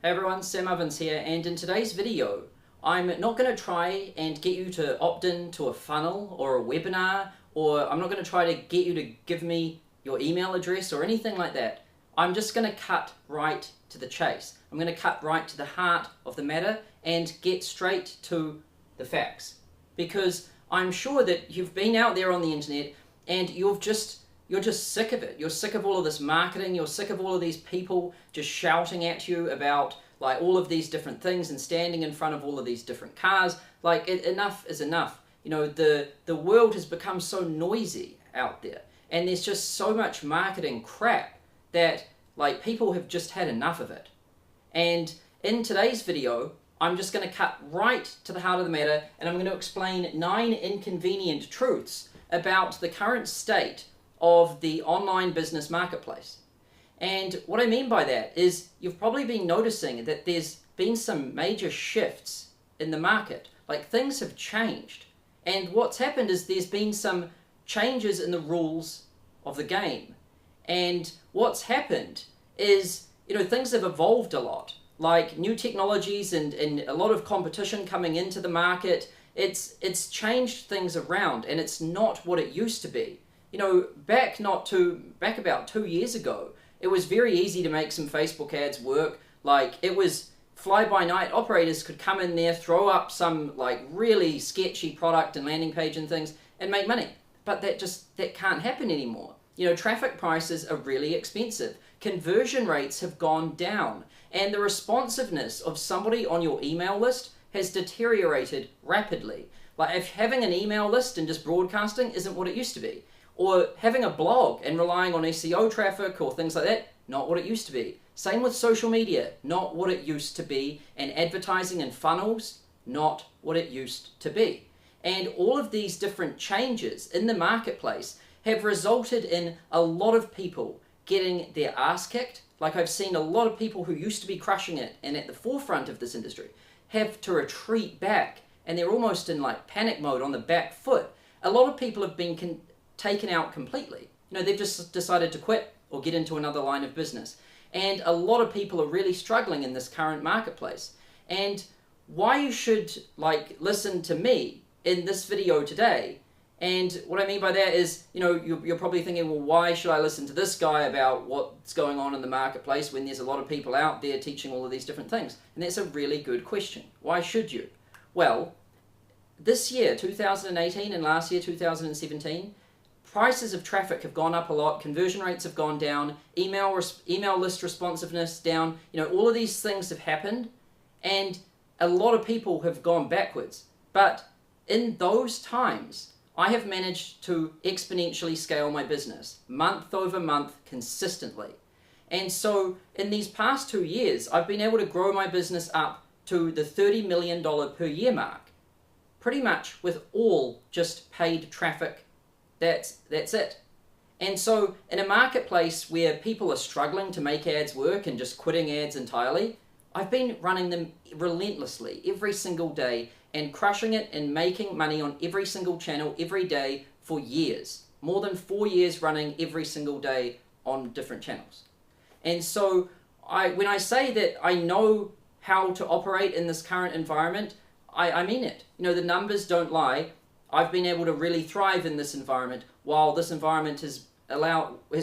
Hey everyone, Sam Ovens here, and in today's video I'm not going to try and get you to opt in to a funnel or a webinar, or I'm not going to try to get you to give me your email address or anything like that. I'm just going to cut right to the chase. I'm going to cut right to the heart of the matter and get straight to the facts, because I'm sure that you've been out there on the internet and you're just sick of it. You're sick of all of this marketing. You're sick of all of these people just shouting at you about like all of these different things and standing in front of all of these different cars. Like enough is enough. You know, the world has become so noisy out there, and there's just so much marketing crap that like people have just had enough of it. And in today's video, I'm just going to cut right to the heart of the matter, and I'm going to explain 9 inconvenient truths about the current state of the online business marketplace. And what I mean by that is you've probably been noticing that there's been some major shifts in the market. Like things have changed. And what's happened is there's been some changes in the rules of the game. And what's happened is, you know, things have evolved a lot. Like new technologies and a lot of competition coming into the market. It's changed things around, and it's not what it used to be. You know, back about 2 years ago, it was very easy to make some Facebook ads work. Like it was fly-by-night. Operators could come in there, throw up some like really sketchy product and landing page and things and make money. But that can't happen anymore. You know, traffic prices are really expensive. Conversion rates have gone down, and the responsiveness of somebody on your email list has deteriorated rapidly. Like if having an email list and just broadcasting isn't what it used to be. Or having a blog and relying on SEO traffic or things like that, not what it used to be. Same with social media, not what it used to be. And advertising and funnels, not what it used to be. And all of these different changes in the marketplace have resulted in a lot of people getting their ass kicked. Like I've seen a lot of people who used to be crushing it and at the forefront of this industry have to retreat back, and they're almost in like panic mode on the back foot. A lot of people have been taken out completely. You know, they've just decided to quit or get into another line of business. And a lot of people are really struggling in this current marketplace. And why you should like listen to me in this video today, and what I mean by that is, you know, you're probably thinking, well, why should I listen to this guy about what's going on in the marketplace when there's a lot of people out there teaching all of these different things? And that's a really good question. Why should you? Well, this year, 2018, and last year, 2017, prices of traffic have gone up a lot, conversion rates have gone down, email list responsiveness down, you know, all of these things have happened, and a lot of people have gone backwards. But in those times, I have managed to exponentially scale my business, month over month, consistently. And so in these past 2 years, I've been able to grow my business up to the $30 million per year mark, pretty much with all just paid traffic. That's it. And so in a marketplace where people are struggling to make ads work and just quitting ads entirely, I've been running them relentlessly every single day and crushing it and making money on every single channel every day for years. More than 4 years running every single day on different channels. And so when I say that I know how to operate in this current environment, I mean it. You know, the numbers don't lie. I've been able to really thrive in this environment, while this environment has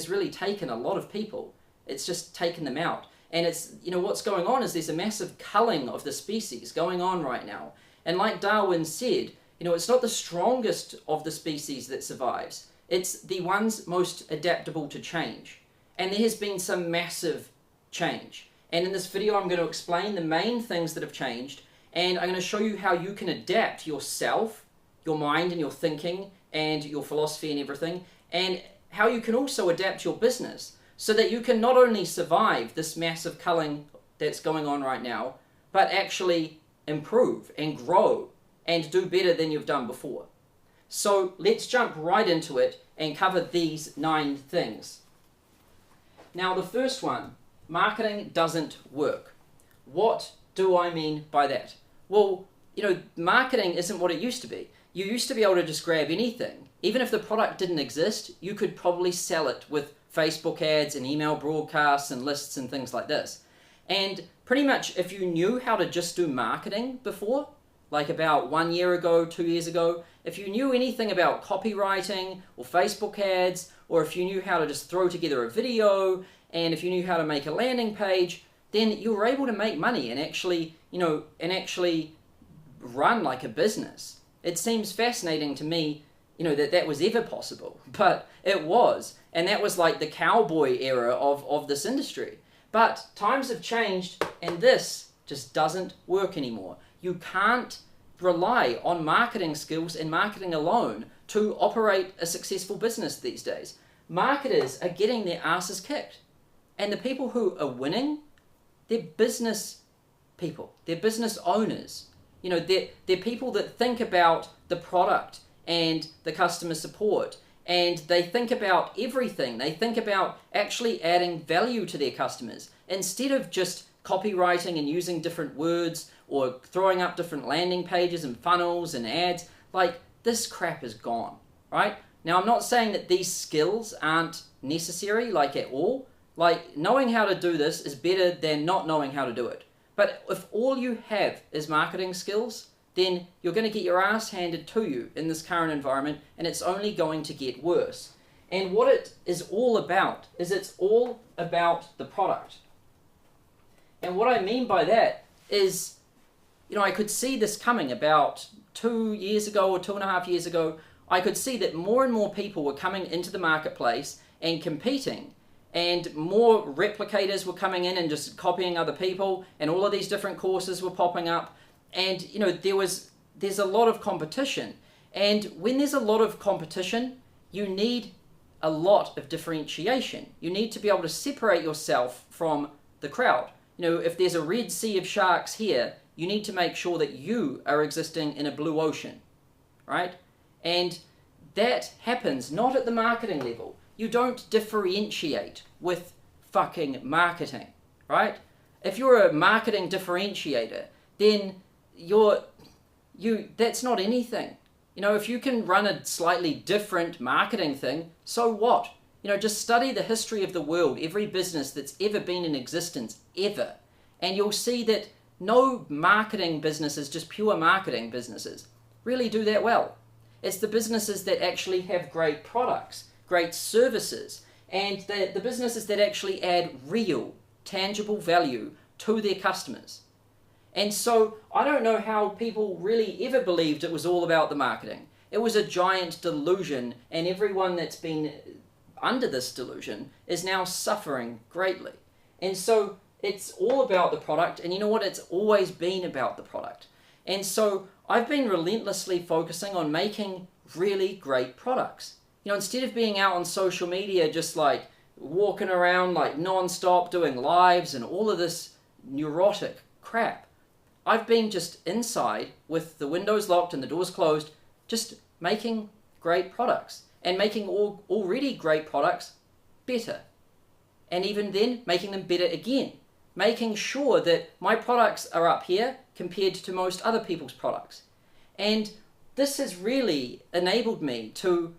really taken a lot of people. It's just taken them out. And it's, you know, what's going on is there's a massive culling of the species going on right now. And like Darwin said, you know, it's not the strongest of the species that survives. It's the ones most adaptable to change. And there has been some massive change. And in this video, I'm going to explain the main things that have changed. And I'm going to show you how you can adapt yourself, your mind and your thinking and your philosophy and everything, and how you can also adapt your business so that you can not only survive this massive culling that's going on right now, but actually improve and grow and do better than you've done before. So let's jump right into it and cover these 9 things. Now the first one, marketing doesn't work. What do I mean by that? Well, you know, marketing isn't what it used to be. You used to be able to just grab anything. Even if the product didn't exist, you could probably sell it with Facebook ads and email broadcasts and lists and things like this. And pretty much if you knew how to just do marketing before, like about 1 year ago, 2 years ago, if you knew anything about copywriting or Facebook ads, or if you knew how to just throw together a video, and if you knew how to make a landing page, then you were able to make money and actually, run like a business. It seems fascinating to me, that was ever possible, but it was. And that was like the cowboy era of this industry. But times have changed, and this just doesn't work anymore. You can't rely on marketing skills and marketing alone to operate a successful business these days. Marketers are getting their asses kicked. And the people who are winning, they're business people. They're business owners. They're people that think about the product and the customer support. And they think about everything. They think about actually adding value to their customers instead of just copywriting and using different words or throwing up different landing pages and funnels and ads. Like, this crap is gone, right? Now, I'm not saying that these skills aren't necessary, like, at all. Like, knowing how to do this is better than not knowing how to do it. But if all you have is marketing skills, then you're going to get your ass handed to you in this current environment, and it's only going to get worse. And what it is all about is it's all about the product. And what I mean by that is, I could see this coming about 2 years ago or 2.5 years ago. I could see that more and more people were coming into the marketplace and competing, and more replicators were coming in and just copying other people, and all of these different courses were popping up. And there's a lot of competition, and when there's a lot of competition, you need a lot of differentiation. You need to be able to separate yourself from the crowd. If there's a red sea of sharks here, you need to make sure that you are existing in a blue ocean, right? And that happens not at the marketing level. You don't differentiate with fucking marketing, right? If you're a marketing differentiator, then that's not anything. If you can run a slightly different marketing thing, so what? Just study the history of the world, every business that's ever been in existence, ever. And you'll see that no marketing businesses, just pure marketing businesses, really do that well. It's the businesses that actually have great products, great services, and the businesses that actually add real, tangible value to their customers. And so I don't know how people really ever believed it was all about the marketing. It was a giant delusion, and everyone that's been under this delusion is now suffering greatly. And so it's all about the product, and you know what? It's always been about the product. And so I've been relentlessly focusing on making really great products. Instead of being out on social media just like walking around like non-stop doing lives and all of this neurotic crap, I've been just inside with the windows locked and the doors closed, just making great products and making already great products better. And even then, making them better again. Making sure that my products are up here compared to most other people's products. And this has really enabled me to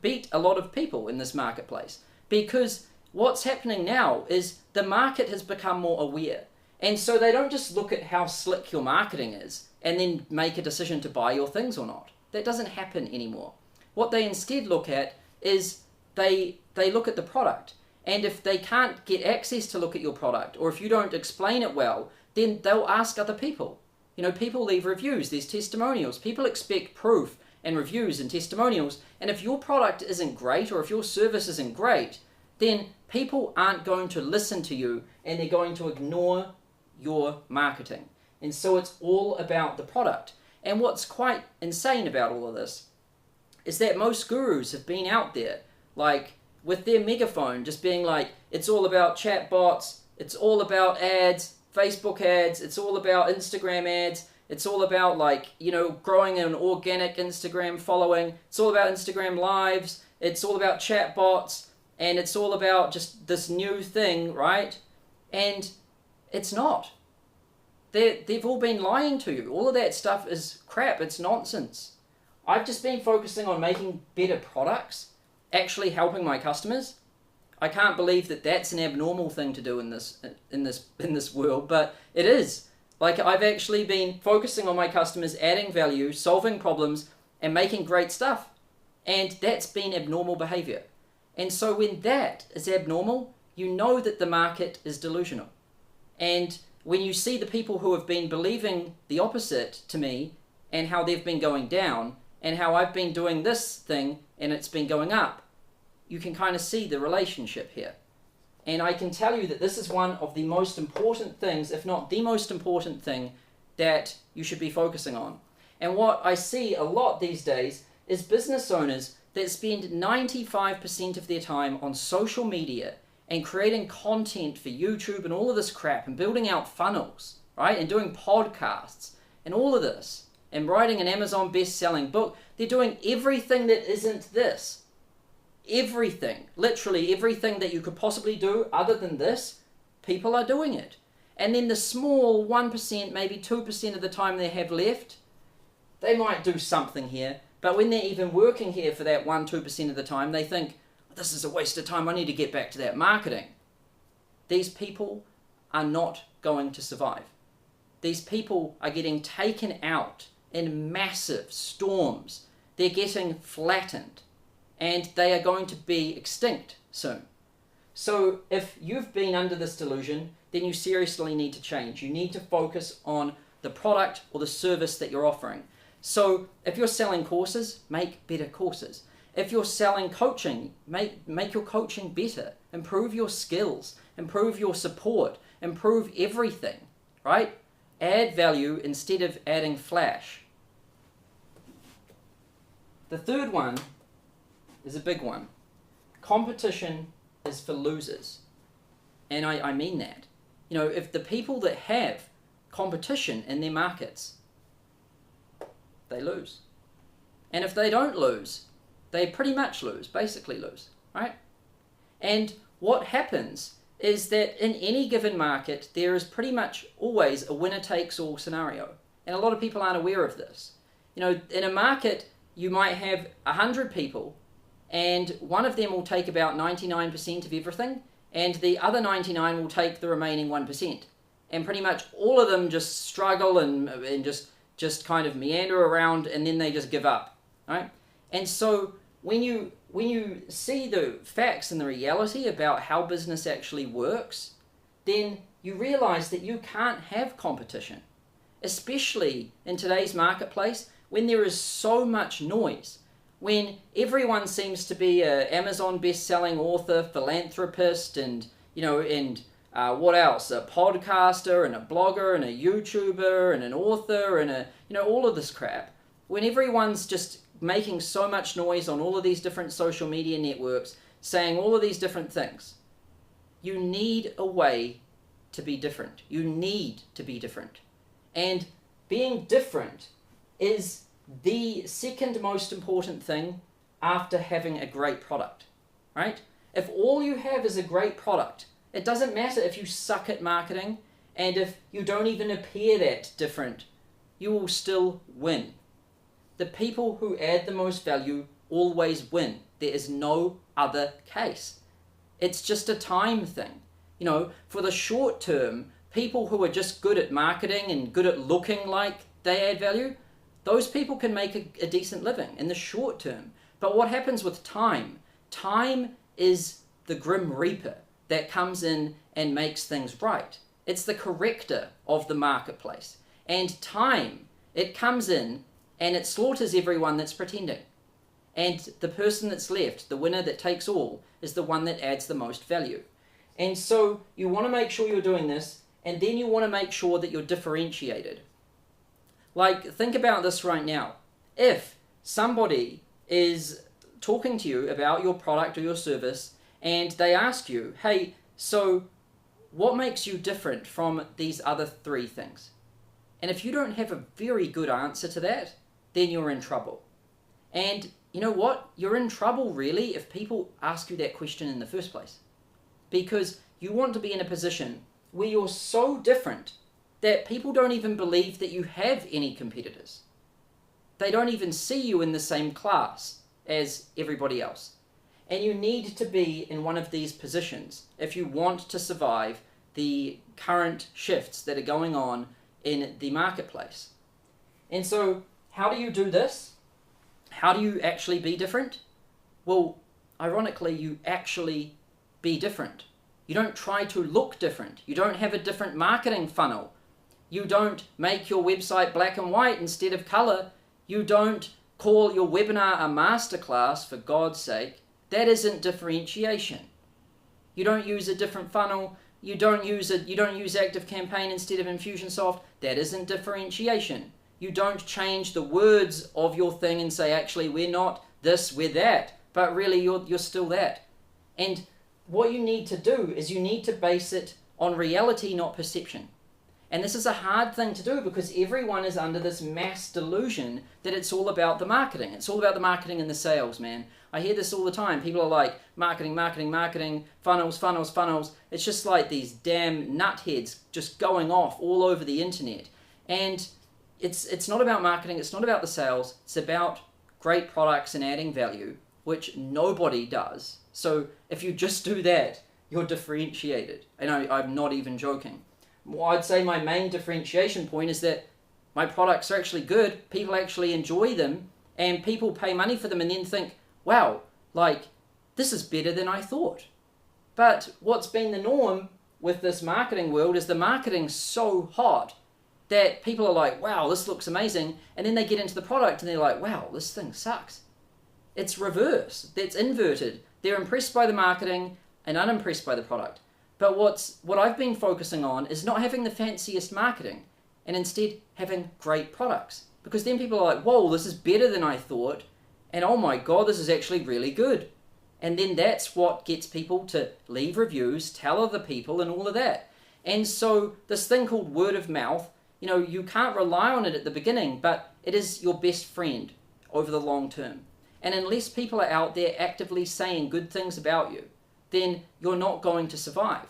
beat a lot of people in this marketplace. Because what's happening now is the market has become more aware. And so they don't just look at how slick your marketing is and then make a decision to buy your things or not. That doesn't happen anymore. What they instead look at is they look at the product. And if they can't get access to look at your product, or if you don't explain it well, then they'll ask other people. People leave reviews, there's testimonials. People expect proof and reviews and testimonials. And if your product isn't great, or if your service isn't great, then people aren't going to listen to you, and they're going to ignore your marketing. And so it's all about the product. And what's quite insane about all of this is that most gurus have been out there, like, with their megaphone, just being like, it's all about chatbots, it's all about ads, Facebook ads, it's all about Instagram ads, it's all about growing an organic Instagram following, it's all about Instagram lives, it's all about chatbots, and it's all about just this new thing, right? And it's not. They've all been lying to you. All of that stuff is crap, it's nonsense. I've just been focusing on making better products, actually helping my customers. I can't believe that that's an abnormal thing to do in this world, but it is. Like, I've actually been focusing on my customers, adding value, solving problems, and making great stuff. And that's been abnormal behavior. And so when that is abnormal, you know that the market is delusional. And when you see the people who have been believing the opposite to me and how they've been going down and how I've been doing this thing and it's been going up, you can kind of see the relationship here. And I can tell you that this is one of the most important things, if not the most important thing, that you should be focusing on. And what I see a lot these days is business owners that spend 95% of their time on social media and creating content for YouTube and all of this crap and building out funnels, right? And doing podcasts and all of this and writing an Amazon best-selling book. They're doing everything that isn't this. Everything, literally everything that you could possibly do other than this, people are doing it. And then the small 1%, maybe 2% of the time they have left, they might do something here. But when they're even working here for that 1-2% of the time, they think, this is a waste of time, I need to get back to that marketing. These people are not going to survive. These people are getting taken out in massive storms. They're getting flattened. And they are going to be extinct soon. So if you've been under this delusion, then you seriously need to change. You need to focus on the product or the service that you're offering. So if you're selling courses, make better courses. If you're selling coaching, make your coaching better. Improve your skills, improve your support, improve everything, right? Add value instead of adding flash. The third one is a big one. Competition is for losers. And I mean that. You know, if the people that have competition in their markets, they lose. And if they don't lose, they pretty much lose, basically lose, right? And what happens is that in any given market, there is pretty much always a winner-takes-all scenario. And a lot of people aren't aware of this. You know, in a market, you might have 100 people, and one of them will take about 99% of everything, and the other 99 will take the remaining 1%. And pretty much all of them just struggle and just kind of meander around, and then they just give up, right? And so when you see the facts and the reality about how business actually works, then you realize that you can't have competition, especially in today's marketplace when there is so much noise. When everyone seems to be an Amazon best-selling author, philanthropist, and what else? A podcaster and a blogger and a YouTuber and an author and all of this crap. When everyone's just making so much noise on all of these different social media networks, saying all of these different things, you need a way to be different. You need to be different. And being different is the second most important thing after having a great product, right? If all you have is a great product, it doesn't matter if you suck at marketing and if you don't even appear that different, you will still win. The people who add the most value always win. There is no other case. It's just a time thing. You know, for the short term, people who are just good at marketing and good at looking like they add value, those people can make a decent living in the short term. But what happens with time? Time is the grim reaper that comes in and makes things right. It's the corrector of the marketplace. And time, it comes in and it slaughters everyone that's pretending. And the person that's left, the winner that takes all, is the one that adds the most value. And so you want to make sure you're doing this, and then you want to make sure that you're differentiated. Like, think about this right now. If somebody is talking to you about your product or your service, and they ask you, hey, so what makes you different from these other three things? And if you don't have a very good answer to that, then you're in trouble. And you know what? You're in trouble, really, if people ask you that question in the first place. Because you want to be in a position where you're so different that people don't even believe that you have any competitors. They don't even see you in the same class as everybody else. And you need to be in one of these positions if you want to survive the current shifts that are going on in the marketplace. And so, how do you do this? How do you actually be different? Well, ironically, you actually be different. You don't try to look different. You don't have a different marketing funnel. You don't make your website black and white instead of color. You don't call your webinar a masterclass, for God's sake. That isn't differentiation. You don't use a different funnel. You don't use ActiveCampaign instead of Infusionsoft. That isn't differentiation. You don't change the words of your thing and say, actually, we're not this, we're that. But really, you're still that. And what you need to do is you need to base it on reality, not perception. And this is a hard thing to do because everyone is under this mass delusion that it's all about the marketing. It's all about the marketing and the sales, man. I hear this all the time. People are like, marketing, marketing, marketing, funnels, funnels, funnels. It's just like these damn nutheads just going off all over the internet. And it's not about marketing. It's not about the sales. It's about great products and adding value, which nobody does. So if you just do that, you're differentiated. And I'm not even joking. Well, I'd say my main differentiation point is that my products are actually good, people actually enjoy them, and people pay money for them and then think, wow, like, this is better than I thought. But what's been the norm with this marketing world is the marketing's so hot that people are like, wow, this looks amazing, and then they get into the product and they're like, wow, this thing sucks. It's reverse, it's inverted. They're impressed by the marketing and unimpressed by the product. But what I've been focusing on is not having the fanciest marketing and instead having great products. Because then people are like, whoa, this is better than I thought. And oh my God, this is actually really good. And then that's what gets people to leave reviews, tell other people and all of that. And so this thing called word of mouth, you can't rely on it at the beginning, but it is your best friend over the long term. And unless people are out there actively saying good things about you, then you're not going to survive.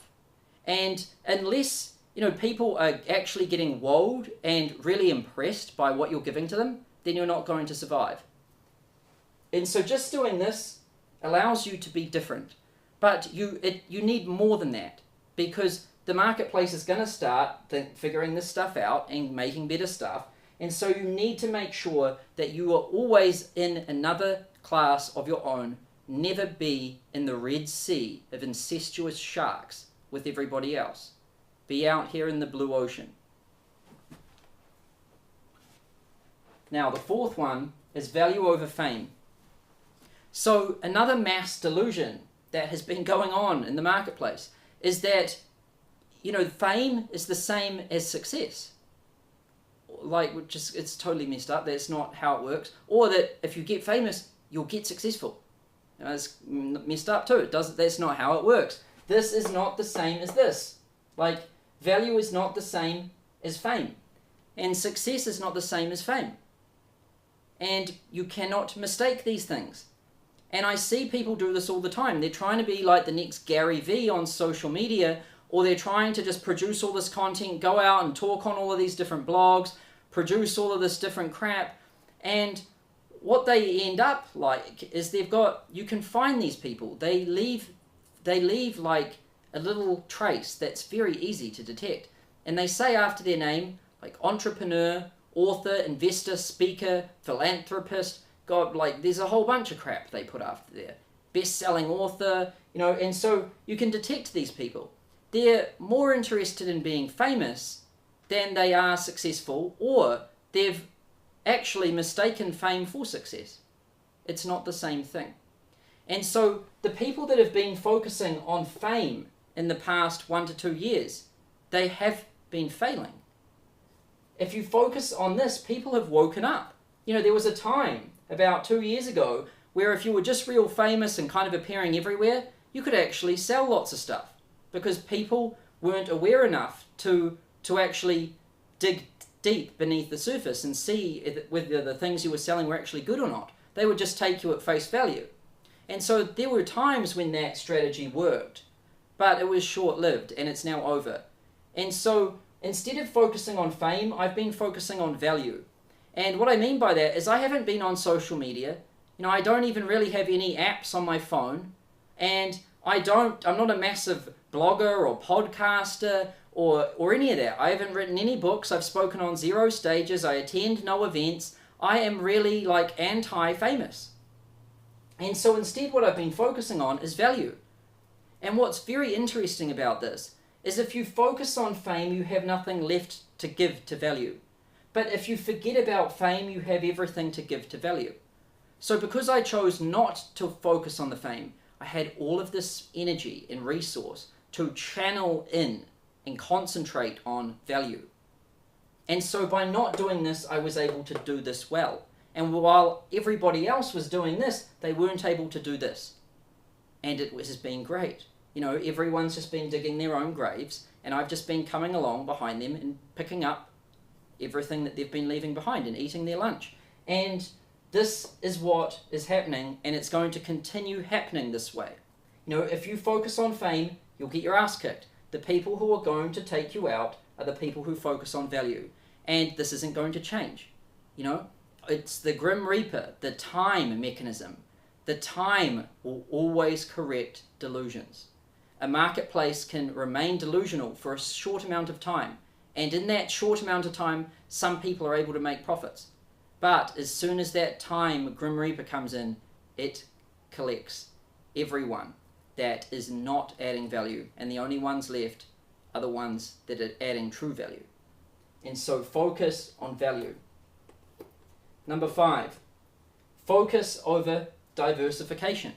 And unless people are actually getting wowed and really impressed by what you're giving to them, then you're not going to survive. And so just doing this allows you to be different. But you need more than that, because the marketplace is going to start figuring this stuff out and making better stuff. And so you need to make sure that you are always in another class of your own. Never be in the Red Sea of incestuous sharks with everybody else. Be out here in the blue ocean. Now, the fourth one is value over fame. So another mass delusion that has been going on in the marketplace is that, fame is the same as success. It's totally messed up. That's not how it works. Or that if you get famous, you'll get successful. It's messed up too. That's not how it works. This is not the same as this. Value is not the same as fame. And success is not the same as fame. And you cannot mistake these things. And I see people do this all the time. They're trying to be like the next Gary Vee on social media, or they're trying to just produce all this content, go out and talk on all of these different blogs, produce all of this different crap, and what they end up like is you can find these people. They leave like a little trace that's very easy to detect. And they say after their name, like entrepreneur, author, investor, speaker, philanthropist. God, there's a whole bunch of crap they put after there. Best-selling author, and so you can detect these people. They're more interested in being famous than they are successful, or they've actually mistaken fame for success. It's not the same thing. And so the people that have been focusing on fame in the past 1 to 2 years, they have been failing. If you focus on this, people have woken up. There was a time about 2 years ago where if you were just real famous and kind of appearing everywhere, you could actually sell lots of stuff because people weren't aware enough to actually dig deep beneath the surface and see whether the things you were selling were actually good or not. They would just take you at face value. And so there were times when that strategy worked, but it was short-lived and it's now over. And so instead of focusing on fame, I've been focusing on value. And what I mean by that is I haven't been on social media. I don't even really have any apps on my phone, and I'm not a massive blogger or podcaster or any of that. I haven't written any books. I've spoken on 0 stages. I attend no events. I am really like anti-famous. And so instead what I've been focusing on is value. And what's very interesting about this is if you focus on fame, you have nothing left to give to value. But if you forget about fame, you have everything to give to value. So because I chose not to focus on the fame, I had all of this energy and resource to channel in and concentrate on value. And so by not doing this, I was able to do this well. And while everybody else was doing this, they weren't able to do this. And it has been great. Everyone's just been digging their own graves, and I've just been coming along behind them and picking up everything that they've been leaving behind and eating their lunch. And this is what is happening, and it's going to continue happening this way. If you focus on fame, you'll get your ass kicked. The people who are going to take you out are the people who focus on value. And this isn't going to change. It's the Grim Reaper, the time mechanism. The time will always correct delusions. A marketplace can remain delusional for a short amount of time. And in that short amount of time, some people are able to make profits. But as soon as that time Grim Reaper comes in, it collects everyone that is not adding value. And the only ones left are the ones that are adding true value. And so focus on value. Number 5, focus over diversification.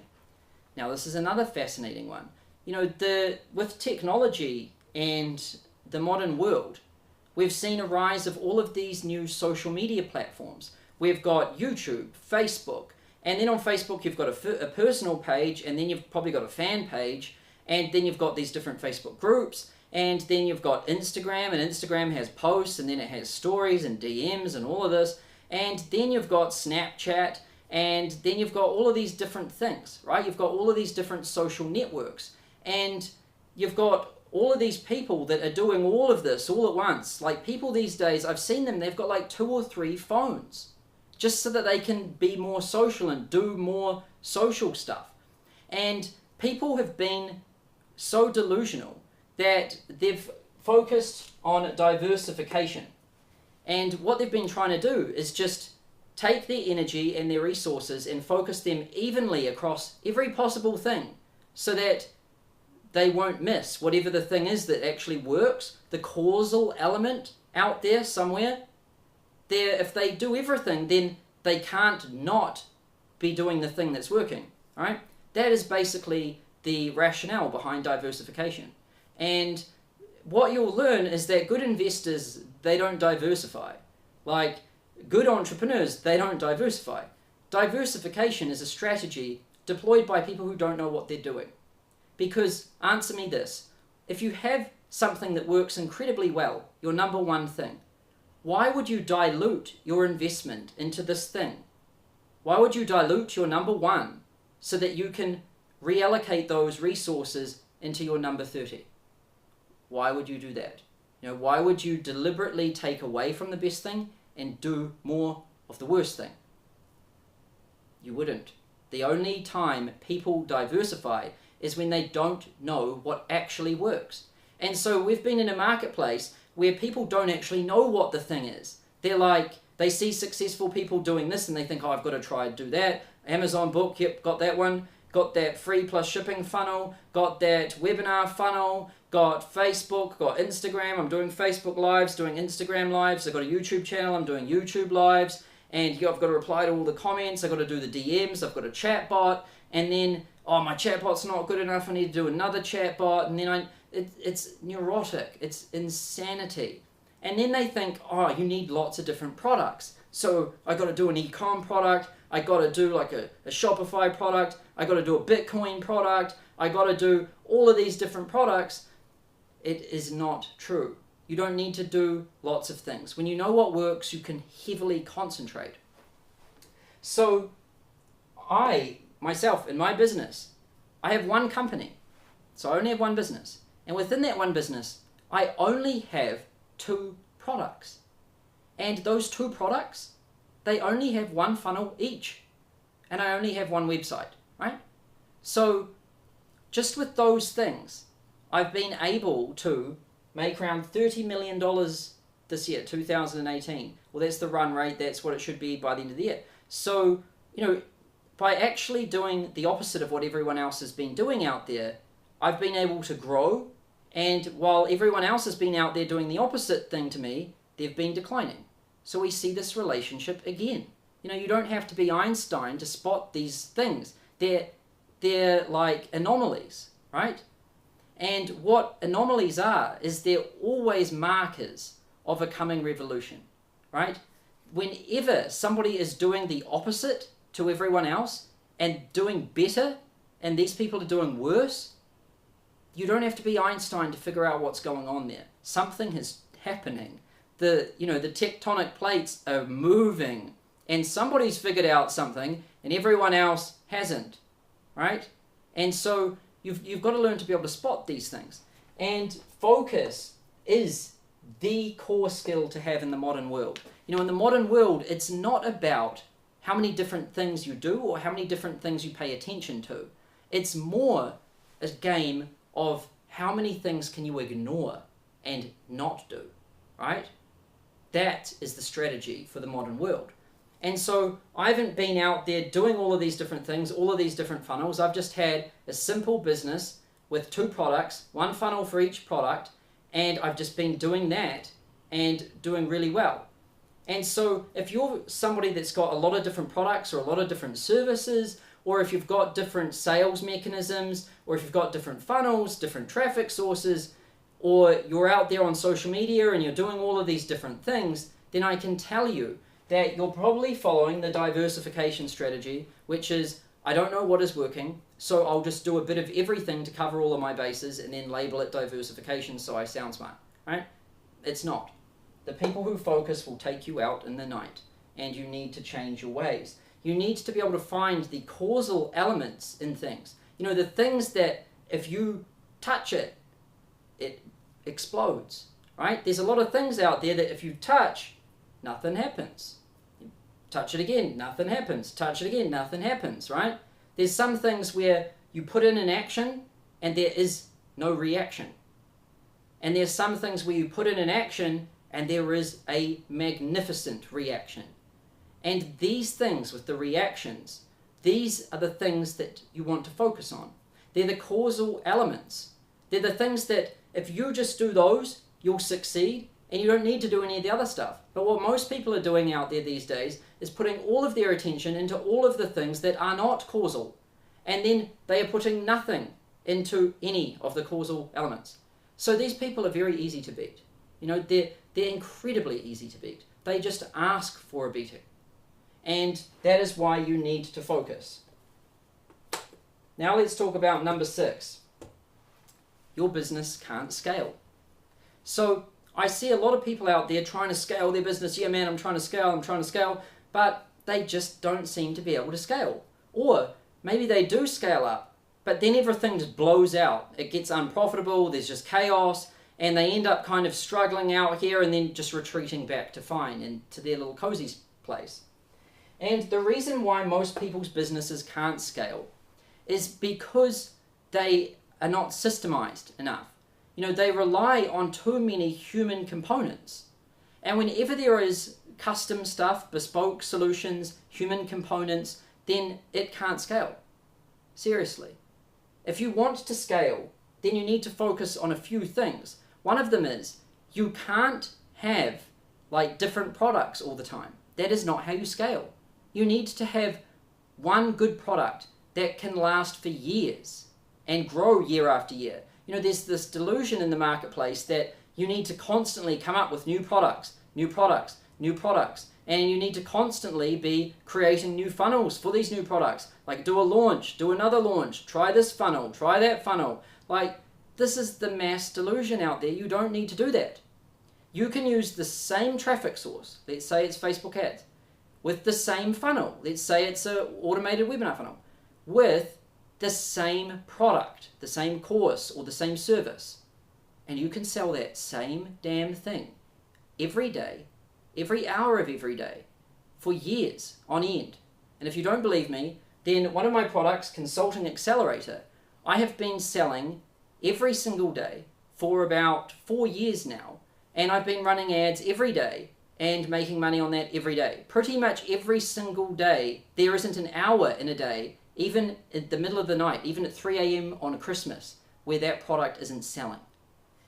Now this is another fascinating one. With technology and the modern world, we've seen a rise of all of these new social media platforms. We've got YouTube, Facebook, and then on Facebook you've got a personal page, and then you've probably got a fan page, and then you've got these different Facebook groups, and then you've got Instagram, and Instagram has posts, and then it has stories and DMs and all of this, and then you've got Snapchat, and then you've got all of these different things, right? You've got all of these different social networks, and you've got all of these people that are doing all of this all at once. Like people these days, I've seen them, they've got like 2 or 3 phones just so that they can be more social and do more social stuff. And people have been so delusional that they've focused on diversification. And what they've been trying to do is just take their energy and their resources and focus them evenly across every possible thing so that they won't miss whatever the thing is that actually works, the causal element out there somewhere. If they do everything, then they can't not be doing the thing that's working, right? That is basically the rationale behind diversification. And what you'll learn is that good investors, they don't diversify. Like good entrepreneurs, they don't diversify. Diversification is a strategy deployed by people who don't know what they're doing. Because, answer me this, if you have something that works incredibly well, your number one thing, why would you dilute your investment into this thing? Why would you dilute your number one so that you can reallocate those resources into your number 30? Why would you do that? Why would you deliberately take away from the best thing and do more of the worst thing? You wouldn't. The only time people diversify is when they don't know what actually works. And so we've been in a marketplace where people don't actually know what the thing is. They're like, they see successful people doing this and they think, oh, I've got to try and do that. Amazon book, yep, got that one. Got that free plus shipping funnel. Got that webinar funnel. Got Facebook, got Instagram. I'm doing Facebook lives, doing Instagram lives. I've got a YouTube channel, I'm doing YouTube lives. And I've got to reply to all the comments. I've got to do the DMs. I've got a chat bot. And then, oh, my chatbot's not good enough. I need to do another chatbot. And then it's neurotic. It's insanity. And then they think, oh, you need lots of different products. So I got to do an e-com product. I got to do like a Shopify product. I got to do a Bitcoin product. I got to do all of these different products. It is not true. You don't need to do lots of things. When you know what works, you can heavily concentrate. So myself, in my business, I have one company. So I only have one business. And within that one business, I only have 2 products. And those 2 products, they only have one funnel each. and I only have one website, right? So just with those things, I've been able to make around $30 million this year, 2018. Well, that's the run rate. That's what it should be by the end of the year. So, by actually doing the opposite of what everyone else has been doing out there, I've been able to grow. And while everyone else has been out there doing the opposite thing to me, they've been declining. So we see this relationship again. You don't have to be Einstein to spot these things. They're like anomalies, right? And what anomalies are is they're always markers of a coming revolution, right? Whenever somebody is doing the opposite to everyone else and doing better, and these people are doing worse, you don't have to be Einstein to figure out what's going on there. Something is happening. The tectonic plates are moving, and somebody's figured out something, and everyone else hasn't, right? And so you've got to learn to be able to spot these things. And focus is the core skill to have in the modern world. In the modern world, it's not about how many different things you do or how many different things you pay attention to. It's more a game of how many things can you ignore and not do, right? That is the strategy for the modern world. And so I haven't been out there doing all of these different things, all of these different funnels. I've just had a simple business with 2 products, 1 funnel for each product, and I've just been doing that and doing really well. And so if you're somebody that's got a lot of different products or a lot of different services, or if you've got different sales mechanisms, or if you've got different funnels, different traffic sources, or you're out there on social media and you're doing all of these different things, then I can tell you that you're probably following the diversification strategy, which is, I don't know what is working, so I'll just do a bit of everything to cover all of my bases and then label it diversification so I sound smart, right? It's not. The people who focus will take you out in the night, and you need to change your ways. You need to be able to find the causal elements in things. The things that if you touch it, it explodes, right? There's a lot of things out there that if you touch, nothing happens. Touch it again, nothing happens. Touch it again, nothing happens, right? There's some things where you put in an action and there is no reaction. And there's some things where you put in an action and there is a magnificent reaction. And these things with the reactions, these are the things that you want to focus on. They're the causal elements. They're the things that if you just do those, you'll succeed, and you don't need to do any of the other stuff. But what most people are doing out there these days is putting all of their attention into all of the things that are not causal. And then they are putting nothing into any of the causal elements. So these people are very easy to beat. They're incredibly easy to beat. They just ask for a beating. And that is why you need to focus. Now let's talk about number 6. Your business can't scale. So I see a lot of people out there trying to scale their business. Yeah, man, I'm trying to scale, but they just don't seem to be able to scale. Or maybe they do scale up, but then everything just blows out. It gets unprofitable, there's just chaos, and they end up kind of struggling out here and then just retreating back to fine and to their little cozy place. And the reason why most people's businesses can't scale is because they are not systemized enough. They rely on too many human components. And whenever there is custom stuff, bespoke solutions, human components, then it can't scale. Seriously. If you want to scale, then you need to focus on a few things. One of them is you can't have different products all the time. That is not how you scale. You need to have one good product that can last for years and grow year after year. There's this delusion in the marketplace that you need to constantly come up with new products, and you need to constantly be creating new funnels for these new products. Do a launch, do another launch, try this funnel, try that funnel. This is the mass delusion out there. You don't need to do that. You can use the same traffic source, let's say it's Facebook ads, with the same funnel, let's say it's an automated webinar funnel, with the same product, the same course, or the same service. And you can sell that same damn thing every day, every hour of every day, for years on end. And if you don't believe me, then one of my products, Consulting Accelerator, I have been selling every single day for about 4 years now. And I've been running ads every day and making money on that every day. Pretty much every single day. There isn't an hour in a day, even in the middle of the night, even at 3 a.m. on Christmas, where that product isn't selling.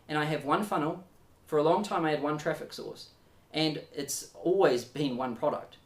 And I have one funnel. For a long time I had one traffic source, and it's always been one product.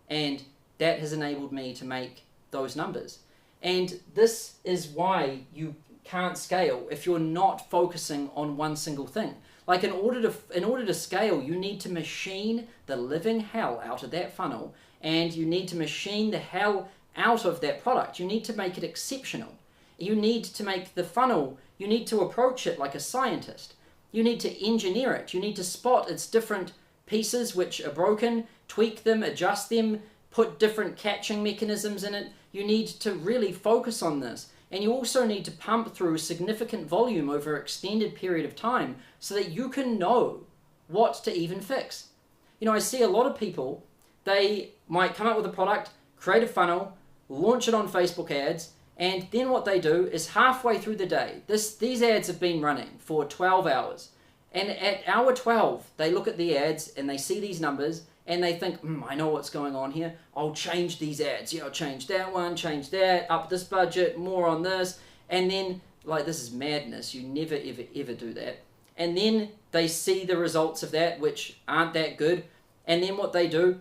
And that has enabled me to make those numbers. And this is why you can't scale if you're not focusing on one single thing. Like in order to scale, you need to machine the living hell out of that funnel, and you need to machine the hell out of that product. You need to make it exceptional. You need to make the funnel, you need to approach it like a scientist. You need to engineer it. You need to spot its different pieces which are broken, tweak them, adjust them, put different catching mechanisms in it. You need to really focus on this. And you also need to pump through significant volume over an extended period of time so that you can know what to even fix. You know, I see a lot of people, they might come up with a product, create a funnel, launch it on Facebook ads, and then what they do is halfway through the day, these ads have been running for 12 hours. And at hour 12, they look at the ads and they see these numbers and they think, I know what's going on here. I'll change these ads. Yeah, I'll change that one, change that, up this budget, more on this. And then, like, this is madness. You never, ever, ever do that. And then they see the results of that, which aren't that good. And then what they do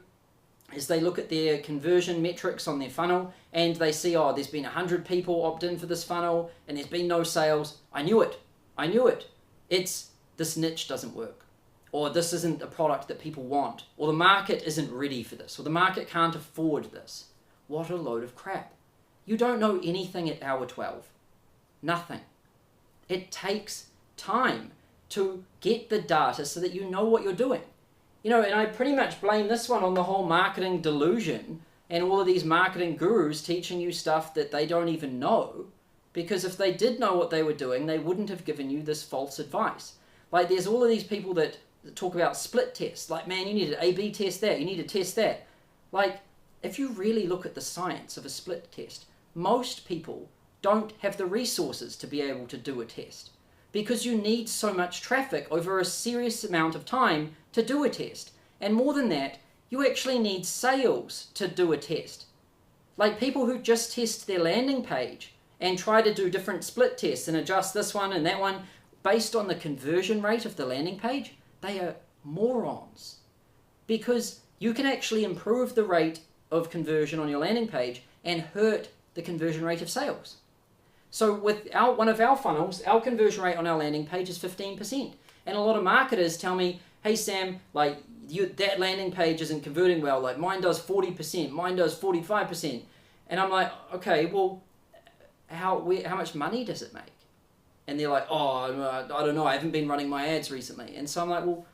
is they look at their conversion metrics on their funnel and they see, oh, there's been 100 people opt in for this funnel and there's been no sales. I knew it. I knew it. This niche doesn't work, or this isn't a product that people want, or the market isn't ready for this, or the market can't afford this. What a load of crap. You don't know anything at hour 12. Nothing. It takes time to get the data so that you know what you're doing. You know, and I pretty much blame this one on the whole marketing delusion and all of these marketing gurus teaching you stuff that they don't even know, because if they did know what they were doing, they wouldn't have given you this false advice. Like, there's all of these people that talk about split tests. Like, man, you need to A/B test that. You need to test that. Like, if you really look at the science of a split test, most people don't have the resources to be able to do a test, because you need so much traffic over a serious amount of time to do a test. And more than that, you actually need sales to do a test. Like, people who just test their landing page and try to do different split tests and adjust this one and that one based on the conversion rate of the landing page, they are morons. Because you can actually improve the rate of conversion on your landing page and hurt the conversion rate of sales. So with one of our funnels, our conversion rate on our landing page is 15%. And a lot of marketers tell me, hey Sam, like that landing page isn't converting well, like mine does 40%, mine does 45%. And I'm like, okay, well, how much money does it make? And they're like, oh, I don't know, I haven't been running my ads recently. And so I'm like, well,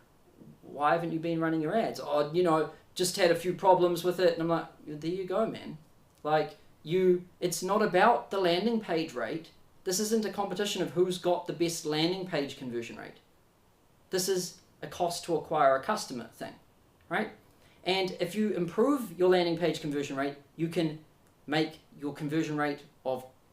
why haven't you been running your ads? Oh, you know, just had a few problems with it. And I'm like, there you go, man. Like, it's not about the landing page rate. This isn't a competition of who's got the best landing page conversion rate. This is a cost to acquire a customer thing, right? And if you improve your landing page conversion rate, you can make your conversion rate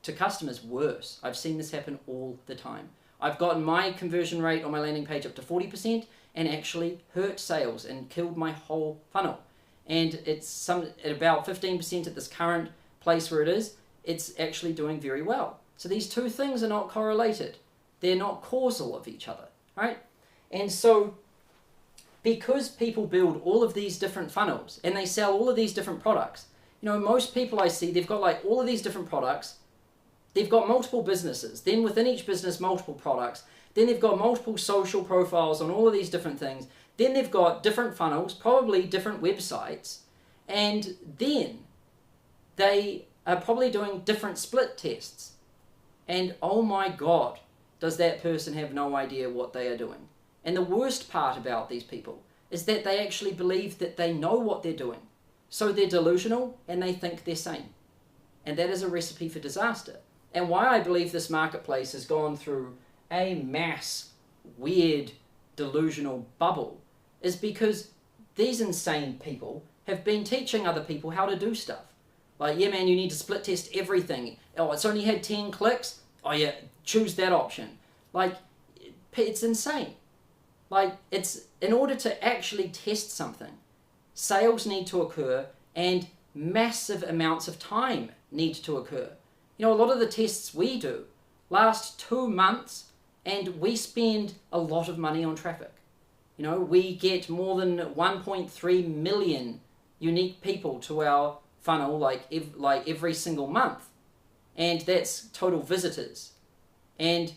to customers worse. I've seen this happen all the time. I've gotten my conversion rate on my landing page up to 40% and actually hurt sales and killed my whole funnel. And it's at about 15% at this current place where it is, it's actually doing very well. So these two things are not correlated. They're not causal of each other, right? And so because people build all of these different funnels and they sell all of these different products, you know, most people I see, they've got like all of these different products. They've got multiple businesses, then within each business, multiple products. Then they've got multiple social profiles on all of these different things. Then they've got different funnels, probably different websites. And then they are probably doing different split tests. And oh my God, does that person have no idea what they are doing. And the worst part about these people is that they actually believe that they know what they're doing. So they're delusional and they think they're sane. And that is a recipe for disaster. And why I believe this marketplace has gone through a mass, weird, delusional bubble is because these insane people have been teaching other people how to do stuff. Like, yeah, man, you need to split test everything. Oh, it's only had 10 clicks. Oh, yeah, choose that option. Like, it's insane. Like, it's in order to actually test something, sales need to occur and massive amounts of time need to occur. You know, a lot of the tests we do last 2 months and we spend a lot of money on traffic. You know, we get more than 1.3 million unique people to our funnel like every single month. And that's total visitors. And,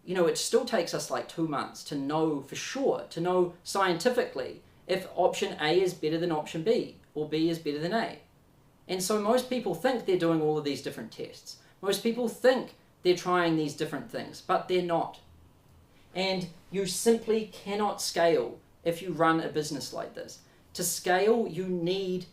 you know, it still takes us like 2 months to know for sure, to know scientifically if option A is better than option B or B is better than A. And so most people think they're doing all of these different tests. Most people think they're trying these different things, but they're not. And you simply cannot scale if you run a business like this. To scale, you need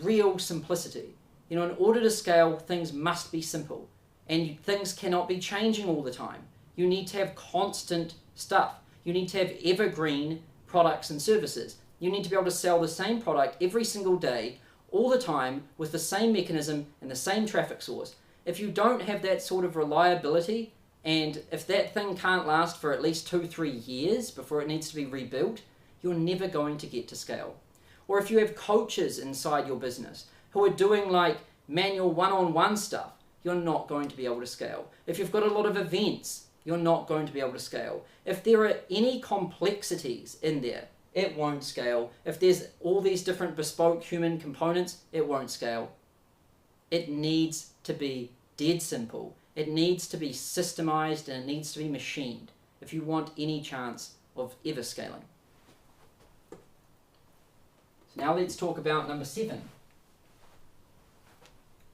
real simplicity. You know, in order to scale, things must be simple. And things cannot be changing all the time. You need to have constant stuff. You need to have evergreen products and services. You need to be able to sell the same product every single day, all the time, with the same mechanism and the same traffic source. If you don't have that sort of reliability, and if that thing can't last for at least 2-3 years before it needs to be rebuilt, you're never going to get to scale. Or if you have coaches inside your business who are doing like manual one-on-one stuff, you're not going to be able to scale. If you've got a lot of events, you're not going to be able to scale. If there are any complexities in there, it won't scale. If there's all these different bespoke human components, it won't scale. It needs to be dead simple. It needs to be systemized and it needs to be machined if you want any chance of ever scaling. So now let's talk about number 7.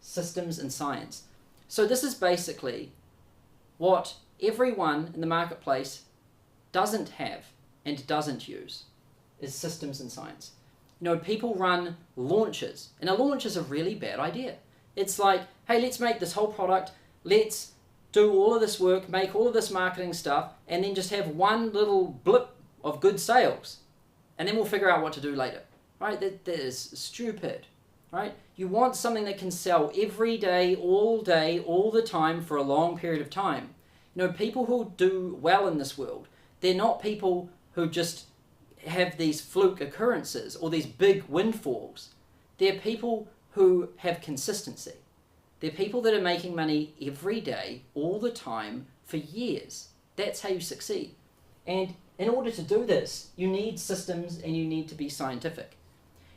Systems and science. So this is basically what everyone in the marketplace doesn't have and doesn't use, is systems and science. You know, people run launches, and a launch is a really bad idea. It's like, hey, let's make this whole product, let's do all of this work, make all of this marketing stuff, and then just have one little blip of good sales, and then we'll figure out what to do later, right? That is stupid, right? You want something that can sell every day, all the time, for a long period of time. You know, people who do well in this world, they're not people who just have these fluke occurrences or these big windfalls. They're people who have consistency. They're people that are making money every day, all the time, for years. That's how you succeed. And in order to do this, you need systems and you need to be scientific.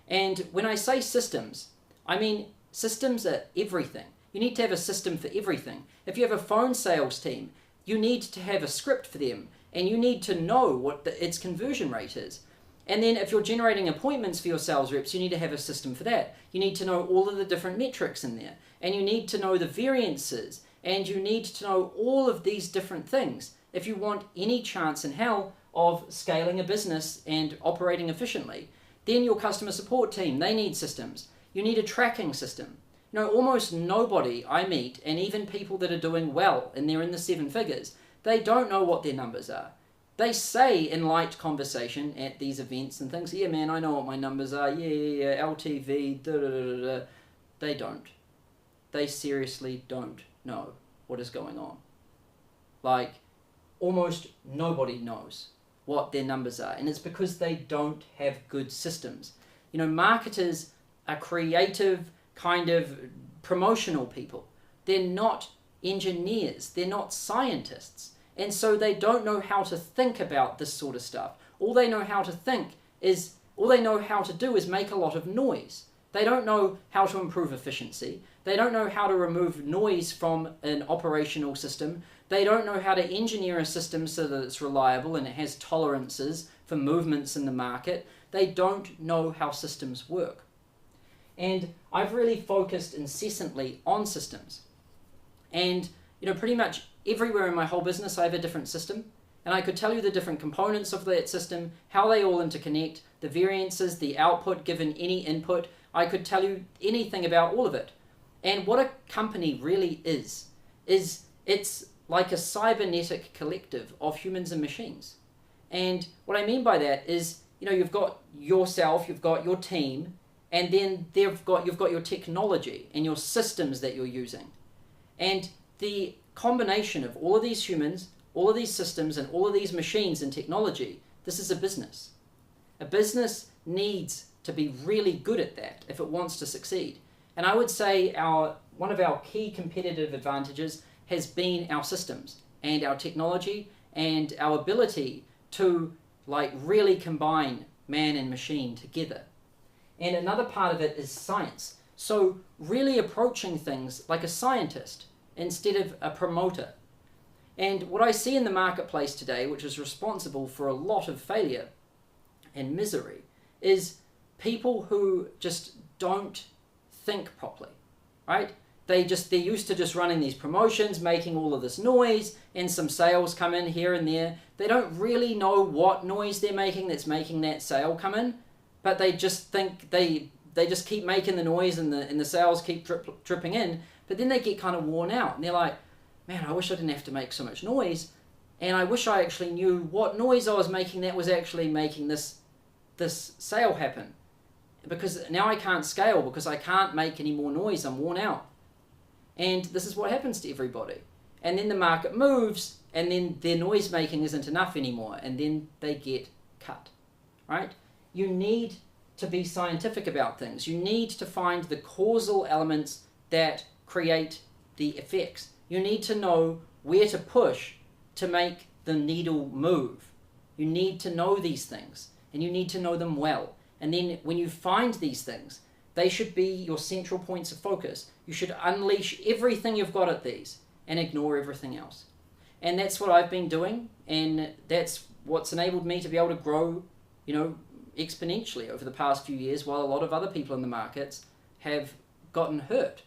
And when I say systems, I mean systems are everything. You need to have a system for everything. If you have a phone sales team, you need to have a script for them, and you need to know what its conversion rate is. And then if you're generating appointments for your sales reps, you need to have a system for that. You need to know all of the different metrics in there, and you need to know the variances, and you need to know all of these different things if you want any chance in hell of scaling a business and operating efficiently. Then your customer support team, they need systems. You need a tracking system. You know, almost nobody I meet, and even people that are doing well and they're in the 7 figures, they don't know what their numbers are. They say in light conversation at these events and things, yeah man, I know what my numbers are, yeah, LTV, da-da-da-da-da. They don't. They seriously don't know what is going on. Like, almost nobody knows what their numbers are, and it's because they don't have good systems. You know, marketers are creative, kind of promotional people. They're not engineers, they're not scientists, and so they don't know how to think about this sort of stuff. All they know how to do is make a lot of noise. They don't know how to improve efficiency. They don't know how to remove noise from an operational system. They don't know how to engineer a system so that it's reliable and it has tolerances for movements in the market. They don't know how systems work. And I've really focused incessantly on systems. And, you know, pretty much everywhere in my whole business I have a different system. And I could tell you the different components of that system, how they all interconnect, the variances, the output given any input. I could tell you anything about all of it. And what a company really is it's like a cybernetic collective of humans and machines. And what I mean by that is, you know, you've got yourself, you've got your team, And then you've got your technology and your systems that you're using. And the combination of all of these humans, all of these systems, and all of these machines and technology, this is a business. A business needs to be really good at that if it wants to succeed. And I would say one of our key competitive advantages has been our systems and our technology and our ability to really combine man and machine together. And another part of it is science. So really approaching things like a scientist instead of a promoter. And what I see in the marketplace today, which is responsible for a lot of failure and misery, is people who just don't think properly, right? They're used to just running these promotions, making all of this noise, and some sales come in here and there. They don't really know what noise they're making that's making that sale come in, but they just think they just keep making the noise and the sales keep dripping in, but then they get kind of worn out and they're like, man, I wish I didn't have to make so much noise, and I wish I actually knew what noise I was making that was actually making this sale happen, because now I can't scale because I can't make any more noise. I'm worn out. And this is what happens to everybody. And then the market moves, and then their noise making isn't enough anymore, and then they get cut, right? You need to be scientific about things. You need to find the causal elements that create the effects. You need to know where to push to make the needle move. You need to know these things, and you need to know them well. And then when you find these things, they should be your central points of focus. You should unleash everything you've got at these and ignore everything else. And that's what I've been doing, and that's what's enabled me to be able to grow, exponentially over the past few years, while a lot of other people in the markets have gotten hurt.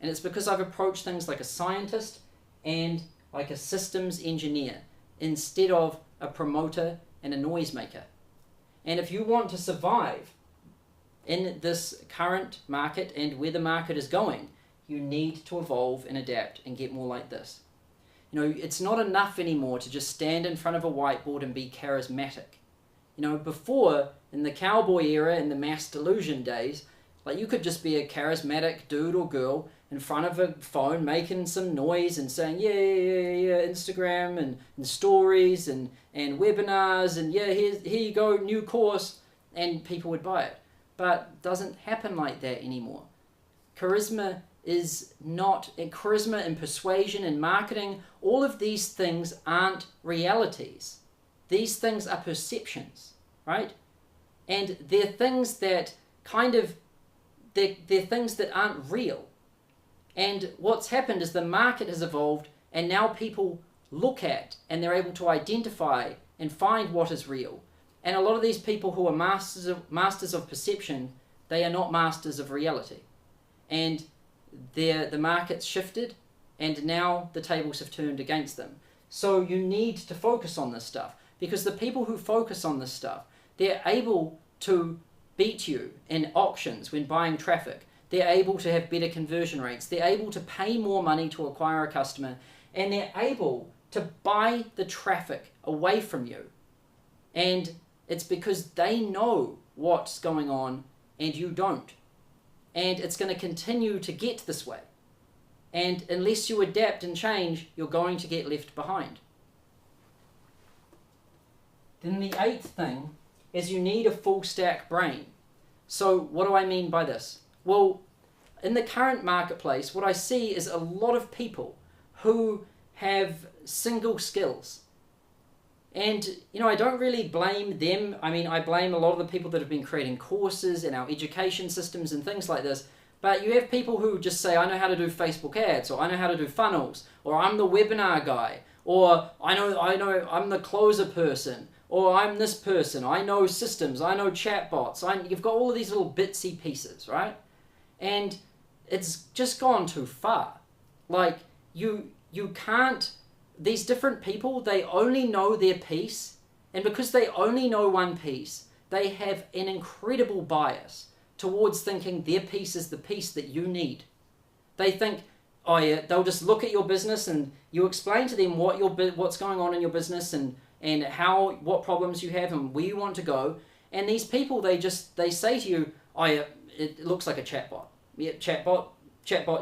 And it's because I've approached things like a scientist and like a systems engineer instead of a promoter and a noisemaker. And if you want to survive in this current market and where the market is going, you need to evolve and adapt and get more like this. It's not enough anymore to just stand in front of a whiteboard and be charismatic. Before, in the cowboy era, in the mass delusion days, you could just be a charismatic dude or girl in front of a phone making some noise and saying, yeah, Instagram and stories and webinars, and here you go, new course, and people would buy it. But it doesn't happen like that anymore. Charisma and persuasion and marketing, all of these things aren't realities. These things are perceptions, right? And they're things that they're things that aren't real. And what's happened is the market has evolved, and now people look at and they're able to identify and find what is real. And a lot of these people who are masters of perception, they are not masters of reality. And the market's shifted, and now the tables have turned against them. So you need to focus on this stuff, because the people who focus on this stuff, they're able to beat you in auctions when buying traffic. They're able to have better conversion rates. They're able to pay more money to acquire a customer, and they're able to buy the traffic away from you. And it's because they know what's going on and you don't. And it's going to continue to get this way. And unless you adapt and change, you're going to get left behind. Then the eighth thing is you need a full stack brain. So what do I mean by this? Well, in the current marketplace, what I see is a lot of people who have single skills. And, I don't really blame them. I blame a lot of the people that have been creating courses in our education systems and things like this. But you have people who just say, I know how to do Facebook ads, or I know how to do funnels, or I'm the webinar guy, or I know I'm the closer person, or I'm this person, I know systems, I know chatbots. You've got all of these little bitsy pieces, right? And it's just gone too far. You can't. These different people, they only know their piece, and because they only know one piece, they have an incredible bias towards thinking their piece is the piece that you need. They think, oh yeah, they'll just look at your business and you explain to them what's going on in your business and what problems you have and where you want to go, and these people, they say to you, oh yeah, it looks like a chatbot. Yeah, chatbot,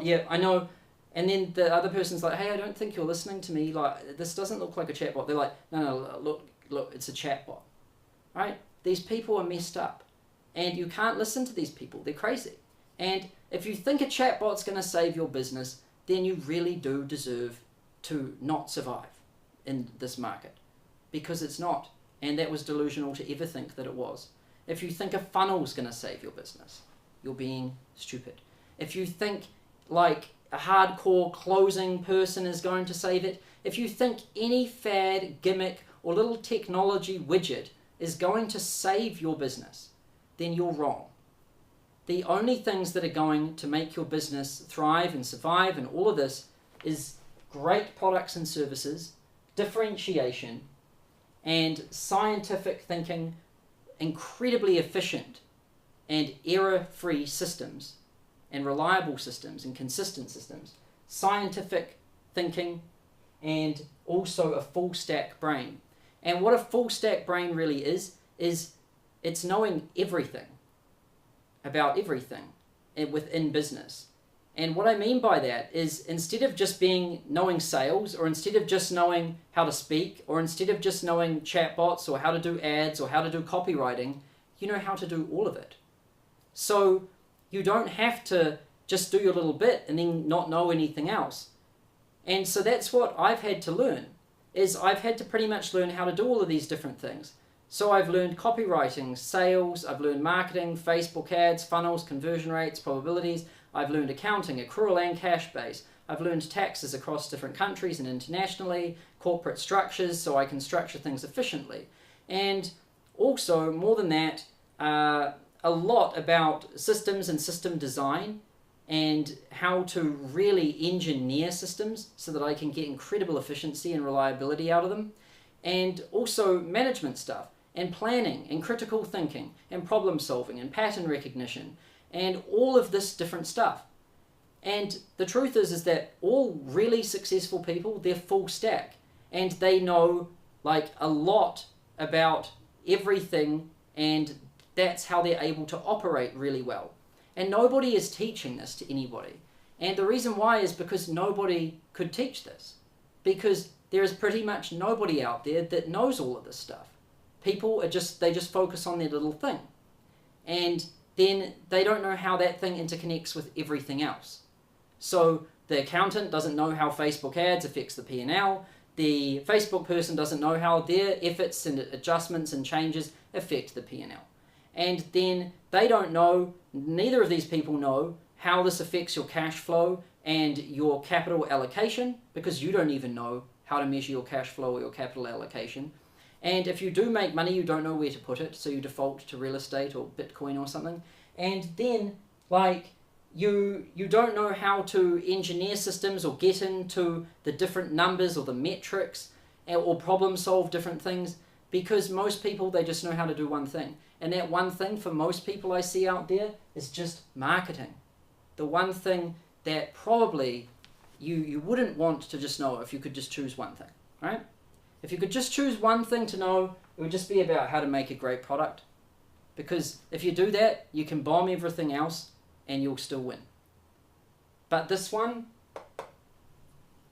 yeah, I know. And then the other person's like, hey, I don't think you're listening to me. Like, this doesn't look like a chatbot. They're like, no, look, it's a chatbot. Right? These people are messed up. And you can't listen to these people. They're crazy. And if you think a chatbot's going to save your business, then you really do deserve to not survive in this market. Because it's not. And that was delusional to ever think that it was. If you think a funnel's going to save your business, you're being stupid. If you think like a hardcore closing person is going to save it, if you think any fad, gimmick, or little technology widget is going to save your business, then you're wrong. The only things that are going to make your business thrive and survive and all of this is great products and services, differentiation, and scientific thinking, incredibly efficient and error-free systems, and reliable systems and consistent systems, scientific thinking, and also a full stack brain. And what a full stack brain really is it's knowing everything about everything within business. And what I mean by that is instead of just knowing sales, or instead of just knowing how to speak, or instead of just knowing chatbots or how to do ads or how to do copywriting, you know how to do all of it. So you don't have to just do your little bit and then not know anything else. And so that's what I've had to learn, is I've had to pretty much learn how to do all of these different things. So I've learned copywriting, sales, I've learned marketing, Facebook ads, funnels, conversion rates, probabilities. I've learned accounting, accrual and cash base. I've learned taxes across different countries and internationally, corporate structures, so I can structure things efficiently. And also, more than that, a lot about systems and system design and how to really engineer systems so that I can get incredible efficiency and reliability out of them. And also management stuff and planning and critical thinking and problem solving and pattern recognition and all of this different stuff. And the truth is that all really successful people, they're full stack and they know like a lot about everything, and that's how they're able to operate really well. And nobody is teaching this to anybody. And the reason why is because nobody could teach this. Because there is pretty much nobody out there that knows all of this stuff. People they just focus on their little thing. And then they don't know how that thing interconnects with everything else. So the accountant doesn't know how Facebook ads affects the P&L. The Facebook person doesn't know how their efforts and adjustments and changes affect the P&L. And then they don't know, neither of these people know, how this affects your cash flow and your capital allocation, because you don't even know how to measure your cash flow or your capital allocation. And if you do make money, you don't know where to put it, so you default to real estate or Bitcoin or something. And then, like, you don't know how to engineer systems or get into the different numbers or the metrics or problem solve different things, because most people, they just know how to do one thing. And that one thing for most people I see out there is just marketing. The one thing that probably you wouldn't want to just know if you could just choose one thing, right? If you could just choose one thing to know, it would just be about how to make a great product. Because if you do that, you can bomb everything else and you'll still win. But this one,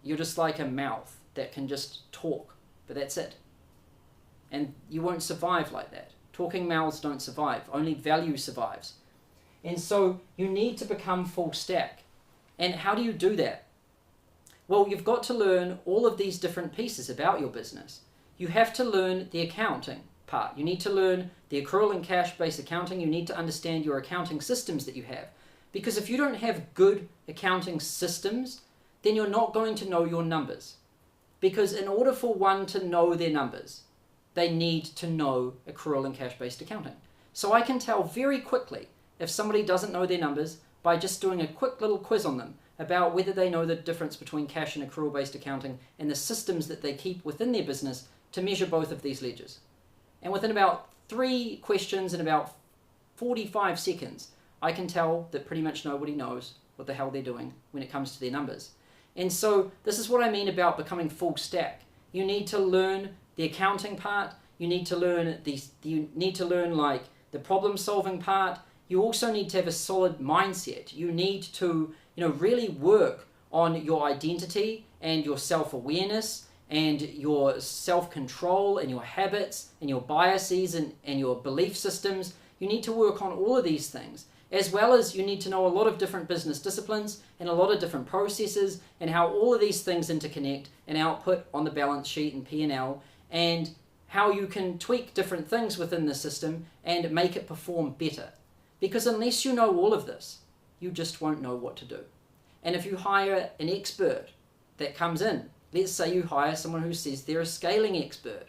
you're just like a mouth that can just talk, but that's it. And you won't survive like that. Talking mouths don't survive. Only value survives. And so you need to become full stack. And how do you do that? Well, you've got to learn all of these different pieces about your business. You have to learn the accounting part. You need to learn the accrual and cash-based accounting. You need to understand your accounting systems that you have. Because if you don't have good accounting systems, then you're not going to know your numbers. Because in order for one to know their numbers, they need to know accrual and cash-based accounting. So I can tell very quickly if somebody doesn't know their numbers by just doing a quick little quiz on them about whether they know the difference between cash and accrual-based accounting and the systems that they keep within their business to measure both of these ledgers. And within about 3 questions and about 45 seconds, I can tell that pretty much nobody knows what the hell they're doing when it comes to their numbers. And so this is what I mean about becoming full stack. You need to learn the accounting part, you need to learn like the problem solving part, you also need to have a solid mindset. You need to, really work on your identity and your self-awareness and your self-control and your habits and your biases and your belief systems. You need to work on all of these things, as well as you need to know a lot of different business disciplines and a lot of different processes and how all of these things interconnect and output on the balance sheet and P&L, and how you can tweak different things within the system and make it perform better. Because unless you know all of this, you just won't know what to do. And if you hire an expert that comes in, let's say you hire someone who says they're a scaling expert,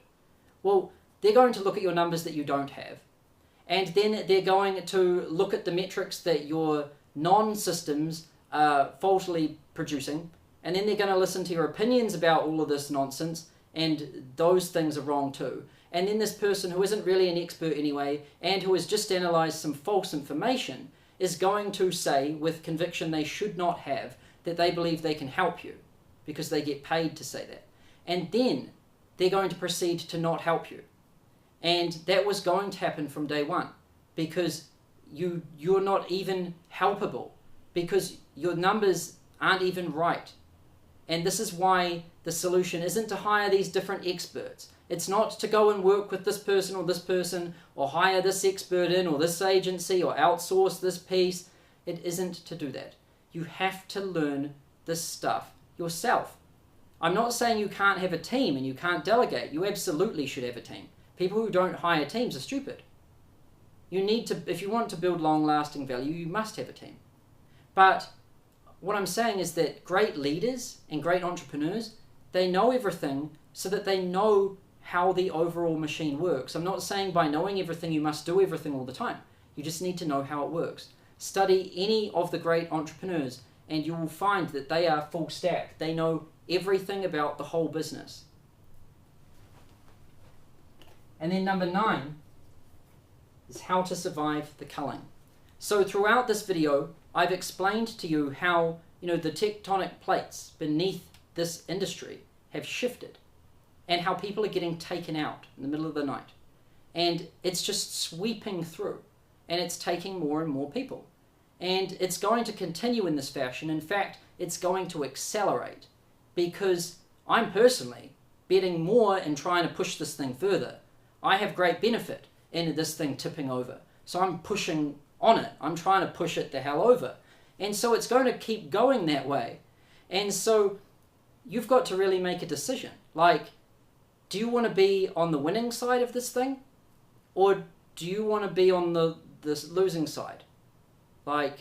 well, they're going to look at your numbers that you don't have, and then they're going to look at the metrics that your non-systems are faultily producing, and then they're going to listen to your opinions about all of this nonsense, and those things are wrong too. And then this person who isn't really an expert anyway, and who has just analyzed some false information, is going to say, with conviction they should not have, that they believe they can help you, because they get paid to say that. And then they're going to proceed to not help you. And that was going to happen from day one, because you're not even helpable, because your numbers aren't even right. And this is why the solution isn't to hire these different experts. It's not to go and work with this person, or hire this expert in, or this agency, or outsource this piece. It isn't to do that. You have to learn this stuff yourself. I'm not saying you can't have a team and you can't delegate. You absolutely should have a team. People who don't hire teams are stupid. You need to, if you want to build long-lasting value, you must have a team. But what I'm saying is that great leaders and great entrepreneurs, they know everything so that they know how the overall machine works. I'm not saying by knowing everything you must do everything all the time. You just need to know how it works. Study any of the great entrepreneurs and you will find that they are full stack. They know everything about the whole business. And then number 9 is how to survive the culling. So throughout this video, I've explained to you how, the tectonic plates beneath this industry have shifted, and how people are getting taken out in the middle of the night. And it's just sweeping through, and it's taking more and more people. And it's going to continue in this fashion. In fact, it's going to accelerate, because I'm personally betting more and trying to push this thing further. I have great benefit in this thing tipping over. So I'm pushing on it. I'm trying to push it the hell over. And so it's going to keep going that way. And so you've got to really make a decision. Like, do you want to be on the winning side of this thing? Or do you want to be on the losing side? Like,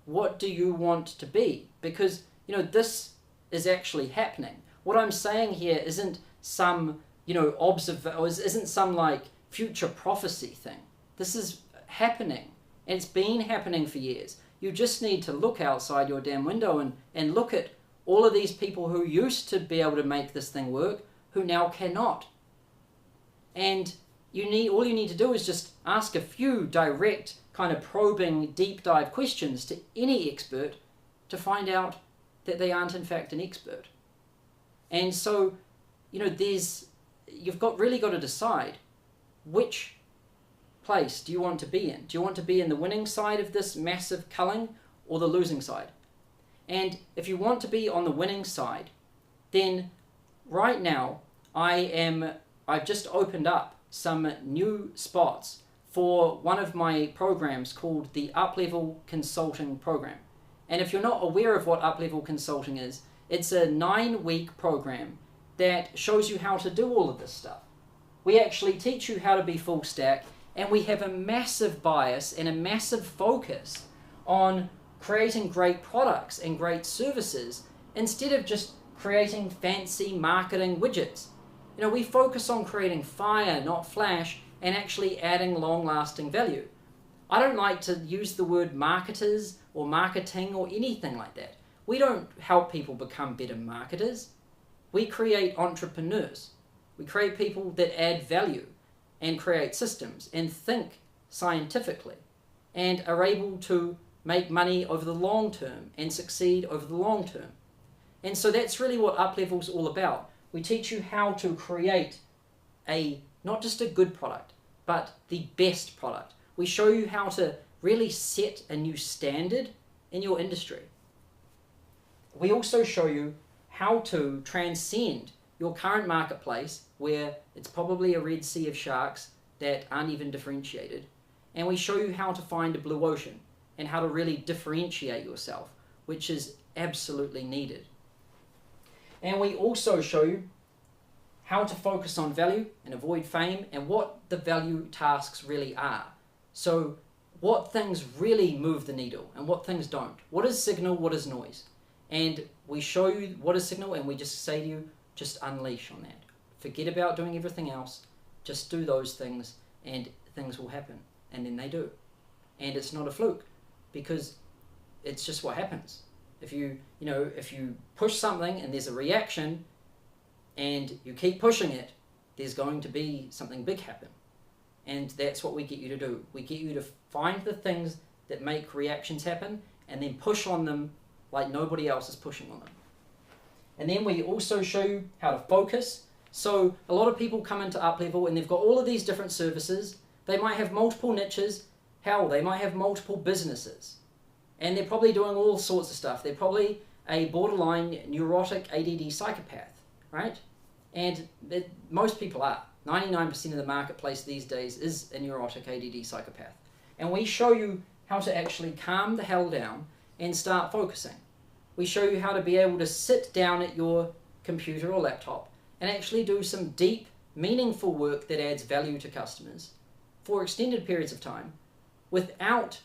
what do you want to be? Because, this is actually happening. What I'm saying here isn't some, isn't some like future prophecy thing. This is happening. And it's been happening for years. You just need to look outside your damn window and look at all of these people who used to be able to make this thing work, who now cannot. And all you need to do is just ask a few direct, kind of probing, deep dive questions to any expert to find out that they aren't in fact an expert. And so, you've really got to decide which place do you want to be in. Do you want to be in the winning side of this massive culling or the losing side? And if you want to be on the winning side, then right now I've just opened up some new spots for one of my programs called the Up-Level Consulting Program. And if you're not aware of what Up-Level Consulting is, it's a 9-week program that shows you how to do all of this stuff. We actually teach you how to be full stack, and we have a massive bias and a massive focus on creating great products and great services instead of just creating fancy marketing widgets. We focus on creating fire, not flash, and actually adding long-lasting value. I don't like to use the word marketers or marketing or anything like that. We don't help people become better marketers. We create entrepreneurs. We create people that add value and create systems and think scientifically and are able to make money over the long term and succeed over the long term. And so that's really what Up-Level's all about. We teach you how to create not just a good product, but the best product. We show you how to really set a new standard in your industry. We also show you how to transcend your current marketplace where it's probably a red sea of sharks that aren't even differentiated. And we show you how to find a blue ocean and how to really differentiate yourself, which is absolutely needed. And we also show you how to focus on value and avoid fame and what the value tasks really are. So what things really move the needle and what things don't. What is signal, what is noise? And we show you what is signal and we just say to you, just unleash on that. Forget about doing everything else. Just do those things and things will happen. And then they do. And it's not a fluke because it's just what happens. If you push something and there's a reaction and you keep pushing it, there's going to be something big happen. And that's what we get you to do. We get you to find the things that make reactions happen and then push on them like nobody else is pushing on them. And then we also show you how to focus. So a lot of people come into UpLevel and they've got all of these different services. They might have multiple niches. Hell, they might have multiple businesses. And they're probably doing all sorts of stuff. They're probably a borderline neurotic ADD psychopath, right? And most people are. 99% of the marketplace these days is a neurotic ADD psychopath. And we show you how to actually calm the hell down and start focusing. We show you how to be able to sit down at your computer or laptop and actually do some deep, meaningful work that adds value to customers for extended periods of time without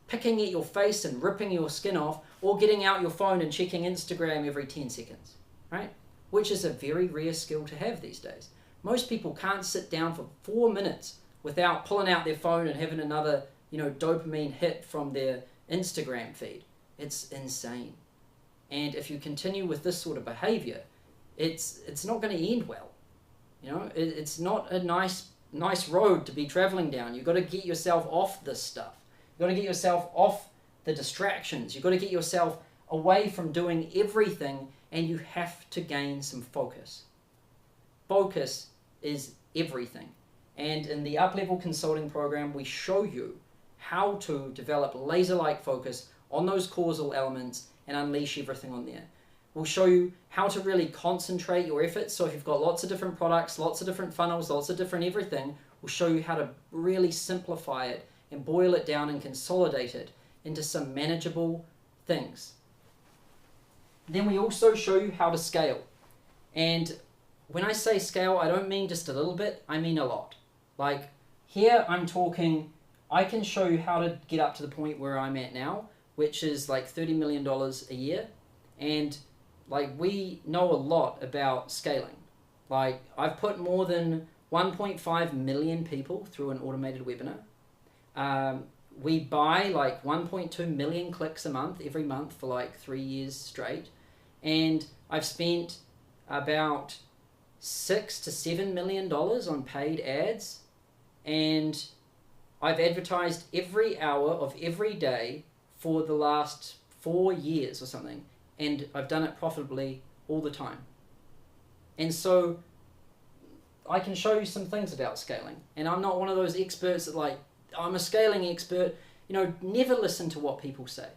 picking at your face and ripping your skin off or getting out your phone and checking Instagram every 10 seconds, right? Which is a very rare skill to have these days. Most people can't sit down for 4 minutes without pulling out their phone and having another, dopamine hit from their Instagram feed. It's insane. And if you continue with this sort of behavior, it's not going to end well. It's not a nice road to be traveling down. You've got to get yourself off this stuff. You've got to get yourself off the distractions. You've got to get yourself away from doing everything, and you have to gain some focus. Focus is everything. And in the UpLevel Consulting Program, we show you how to develop laser-like focus on those causal elements and unleash everything on there. We'll show you how to really concentrate your efforts. So if you've got lots of different products, lots of different funnels, lots of different everything, we'll show you how to really simplify it and boil it down and consolidate it into some manageable things. Then we also show you how to scale. And when I say scale, I don't mean just a little bit, I mean a lot. Like here I'm talking, I can show you how to get up to the point where I'm at now, which is like $30 million a year. And like we know a lot about scaling. Like I've put more than 1.5 million people through an automated webinar. We buy like 1.2 million clicks a month, every month for like 3 years straight. And I've spent about $6 to $7 million on paid ads. And I've advertised every hour of every day for the last 4 years or something. And I've done it profitably all the time. And so I can show you some things about scaling. And I'm not one of those experts that like, I'm a scaling expert. Never listen to what people say.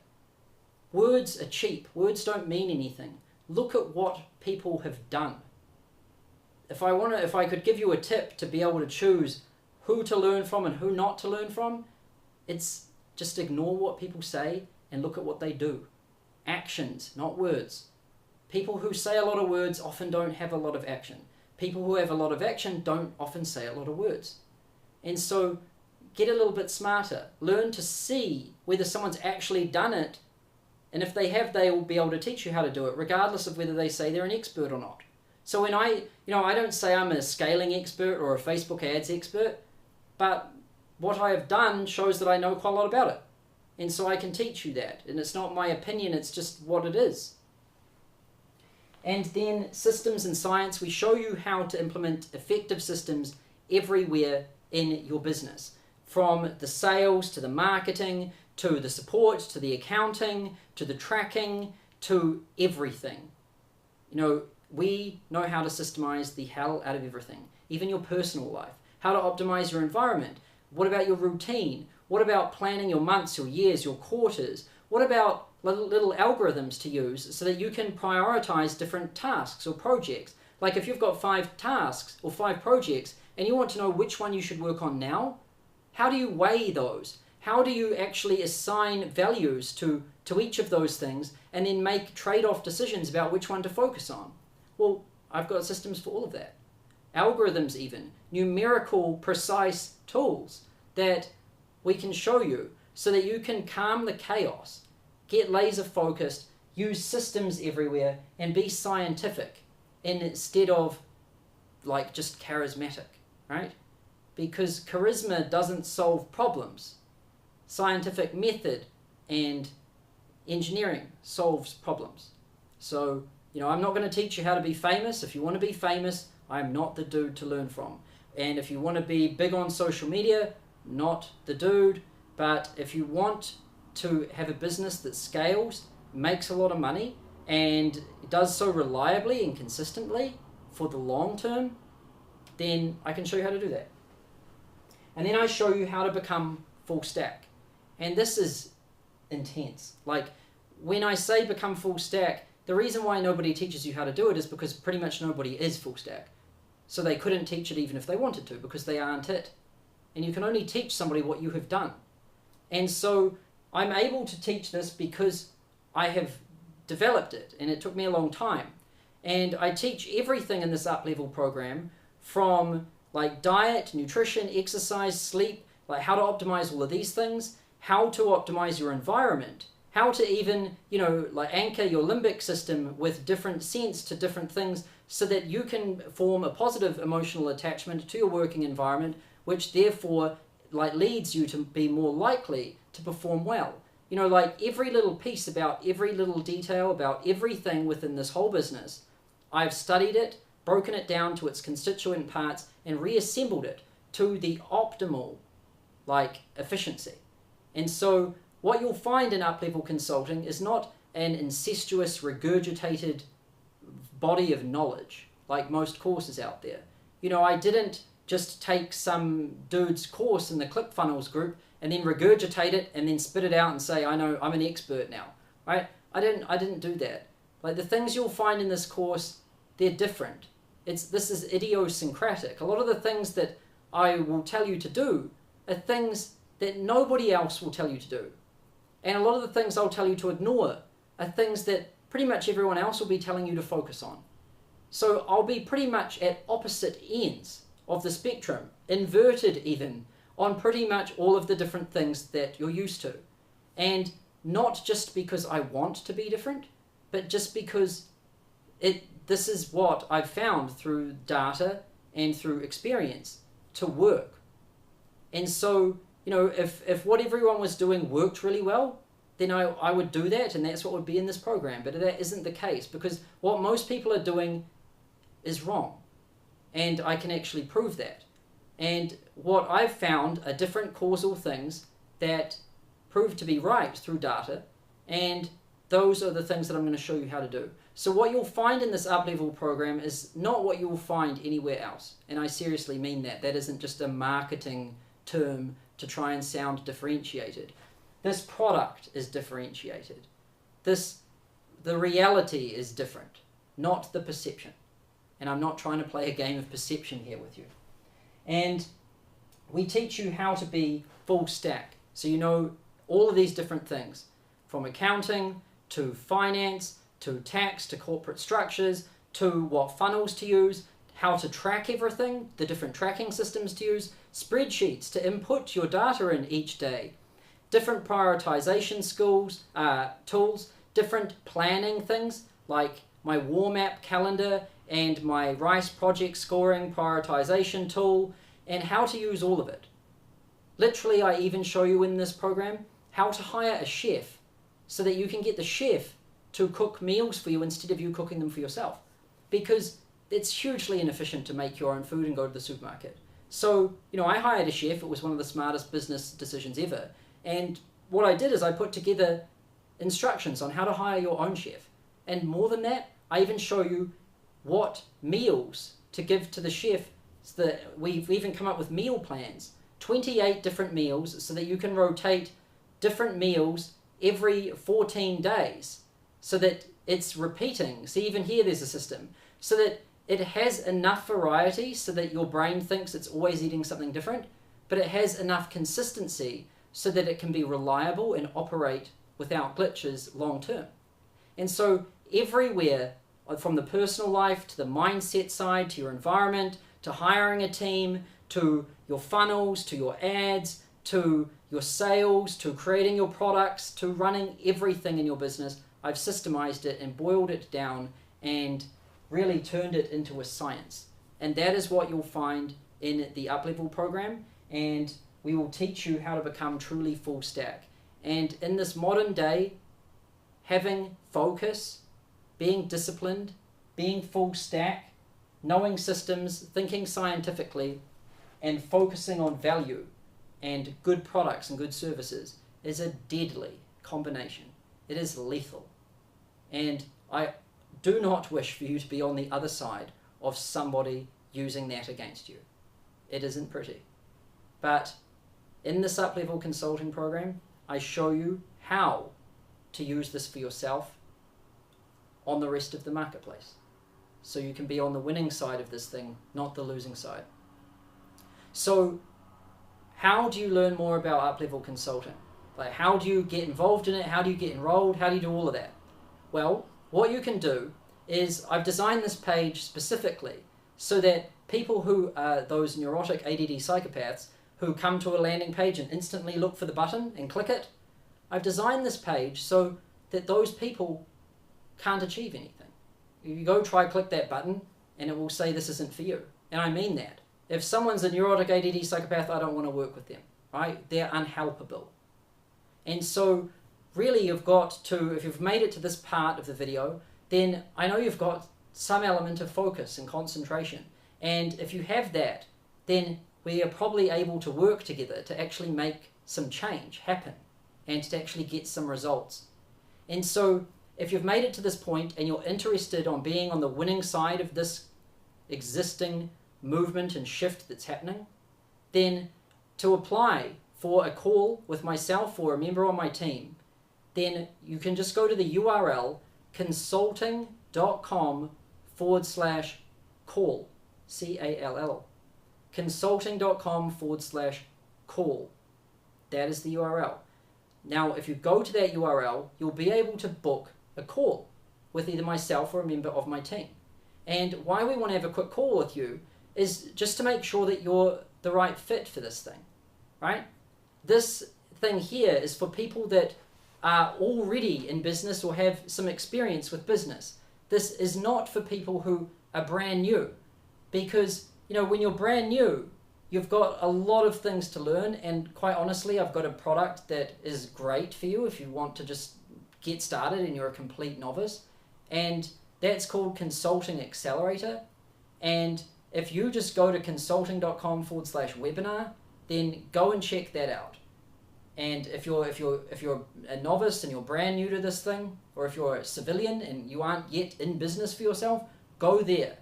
Words are cheap. Words don't mean anything. Look at what people have done. If I could give you a tip to be able to choose who to learn from and who not to learn from, it's just ignore what people say and look at what they do. Actions, not words. People who say a lot of words often don't have a lot of action. People who have a lot of action don't often say a lot of words. And so get a little bit smarter. Learn to see whether someone's actually done it. And if they have, they will be able to teach you how to do it, regardless of whether they say they're an expert or not. So when I don't say I'm a scaling expert or a Facebook ads expert, but what I have done shows that I know quite a lot about it. And so I can teach you that. And it's not my opinion, it's just what it is. And then systems and science, we show you how to implement effective systems everywhere in your business. From the sales to the marketing, to the support, to the accounting, to the tracking, to everything. We know how to systemize the hell out of everything, even your personal life. How to optimize your environment. What about your routine? What about planning your months, your years, your quarters? What about little algorithms to use so that you can prioritize different tasks or projects? Like if you've got 5 tasks or 5 projects and you want to know which one you should work on now, how do you weigh those? How do you actually assign values to each of those things and then make trade-off decisions about which one to focus on? Well, I've got systems for all of that. Algorithms even, numerical, precise tools that we can show you so that you can calm the chaos, get laser focused, use systems everywhere, and be scientific instead of like just charismatic, right? Because charisma doesn't solve problems. Scientific method and engineering solves problems. So, I'm not going to teach you how to be famous. If you want to be famous, I'm not the dude to learn from. And if you want to be big on social media, not the dude. But if you want to have a business that scales, makes a lot of money, and does so reliably and consistently for the long term, then I can show you how to do that. And then I show you how to become full stack. And this is intense. Like, when I say become full stack, the reason why nobody teaches you how to do it is because pretty much nobody is full stack. So they couldn't teach it even if they wanted to, because they aren't it. And you can only teach somebody what you have done. And so I'm able to teach this because I have developed it, and it took me a long time. And I teach everything in this up-level program, from like diet, nutrition, exercise, sleep, like how to optimize all of these things, how to optimize your environment, how to even, like anchor your limbic system with different scents to different things so that you can form a positive emotional attachment to your working environment, which therefore like leads you to be more likely to perform well. Like every little piece about every little detail about everything within this whole business, I've studied it, broken it down to its constituent parts, and reassembled it to the optimal efficiency. And so what you'll find in up-level consulting is not an incestuous, regurgitated body of knowledge like most courses out there. I didn't just take some dude's course in the ClickFunnels group and then regurgitate it and then spit it out and say, I know, I'm an expert now, right? I didn't do that. Like, the things you'll find in this course, they're different. This is idiosyncratic. A lot of the things that I will tell you to do are things that nobody else will tell you to do. And a lot of the things I'll tell you to ignore are things that pretty much everyone else will be telling you to focus on. So I'll be pretty much at opposite ends of the spectrum, inverted even, on pretty much all of the different things that you're used to. And not just because I want to be different, but just because this is what I've found through data and through experience to work. And so, if what everyone was doing worked really well, then I would do that, and that's what would be in this program. But that isn't the case, because what most people are doing is wrong. And I can actually prove that. And what I've found are different causal things that prove to be right through data, and those are the things that I'm going to show you how to do. So what you'll find in this up-level program is not what you will find anywhere else. And I seriously mean that. That isn't just a marketing term to try and sound differentiated. This product is differentiated. The reality is different, not the perception. And I'm not trying to play a game of perception here with you. And we teach you how to be full stack. So you know all of these different things, from accounting to finance to tax to corporate structures to what funnels to use, how to track everything, the different tracking systems to use, spreadsheets to input your data in each day, different prioritization tools, different planning things like my War Map calendar and my Rice project scoring prioritization tool, and how to use all of it. Literally, I even show you in this program how to hire a chef so that you can get the chef to cook meals for you instead of you cooking them for yourself. Because it's hugely inefficient to make your own food and go to the supermarket. So, I hired a chef. It was one of the smartest business decisions ever. And what I did is I put together instructions on how to hire your own chef. And more than that, I even show you what meals to give to the chef. So that we've even come up with meal plans 28 different meals so that you can rotate different meals every 14 days so that it's repeating. See, even here there's a system so that it has enough variety so that your brain thinks it's always eating something different, but it has enough consistency so that it can be reliable and operate without glitches long term. And so everywhere, from the personal life to the mindset side, to your environment, to hiring a team, to your funnels, to your ads, to your sales, to creating your products, to running everything in your business, I've systemized it and boiled it down and really turned it into a science. And that is what you'll find in the Up-Level program, and we will teach you how to become truly full stack. And in this modern day, having focus, being disciplined, being full stack, knowing systems, thinking scientifically, and focusing on value and good products and good services is a deadly combination. It is lethal. And I do not wish for you to be on the other side of somebody using that against you. It isn't pretty. But in this Up-Level consulting program, I show you how to use this for yourself on the rest of the marketplace. So you can be on the winning side of this thing, not the losing side. So how do you learn more about Up-Level consulting? Like, how do you get involved in it? How do you get enrolled? How do you do all of that? Well, what you can do is I've designed this page specifically so that people who are those neurotic ADD psychopaths who come to a landing page and instantly look for the button and click it, I've designed this page so that those people can't achieve anything. You go try click that button and it will say this isn't for you. And I mean that. If someone's a neurotic ADD psychopath, I don't want to work with them, right? They're unhelpable. And so really you've got to, if you've made it to this part of the video, then I know you've got some element of focus and concentration. And if you have that, then we are probably able to work together to actually make some change happen and to actually get some results. And so if you've made it to this point and you're interested on being on the winning side of this existing movement and shift that's happening, then to apply for a call with myself or a member on my team, then you can just go to the URL consulting.com/call, C-A-L-L, consulting.com/call. That is the URL. Now, if you go to that URL, you'll be able to book a call with either myself or a member of my team. And why we want to have a quick call with you is just to make sure that you're the right fit for this thing, right? This thing here is for people that are already in business or have some experience with business. This is not for people who are brand new, because, you know, when you're brand new, you've got a lot of things to learn, and quite honestly, I've got a product that is great for you if you want to just get started and you're a complete novice, and that's called Consulting Accelerator. And if you just go to consulting.com/webinar, then go and check that out. And if you're a novice and you're brand new to this thing, or if you're a civilian and you aren't yet in business for yourself, go there.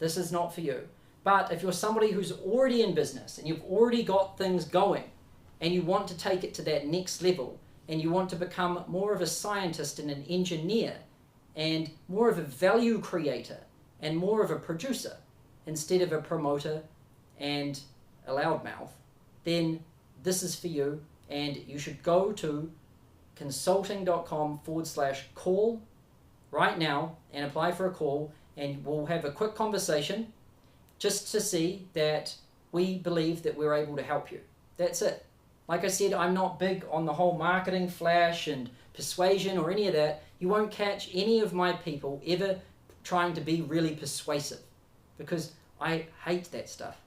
This is not for you. But if you're somebody who's already in business and you've already got things going and you want to take it to that next level and you want to become more of a scientist and an engineer and more of a value creator and more of a producer instead of a promoter and a loudmouth, then this is for you. And you should go to consulting.com/call right now and apply for a call, and we'll have a quick conversation just to see that we believe that we're able to help you. That's it. Like I said, I'm not big on the whole marketing flash and persuasion or any of that. You won't catch any of my people ever trying to be really persuasive, because I hate that stuff.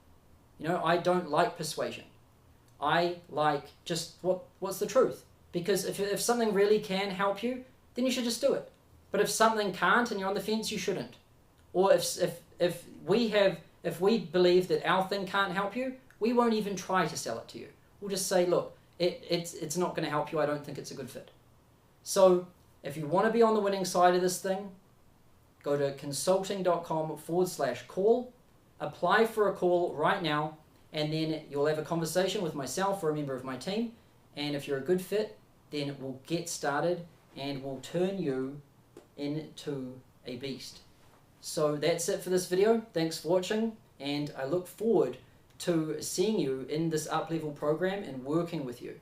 You know, I don't like persuasion. I like just what's the truth. Because if something really can help you, then you should just do it. But if something can't and you're on the fence, you shouldn't. Or if we believe that our thing can't help you, we won't even try to sell it to you. We'll just say, look, it's not going to help you. I don't think it's a good fit. So if you want to be on the winning side of this thing, go to consulting.com/call, apply for a call right now, and then you'll have a conversation with myself or a member of my team, and if you're a good fit, then we'll get started and we'll turn you into a beast. So that's it for this video. Thanks for watching, and I look forward to seeing you in this up-level program and working with you.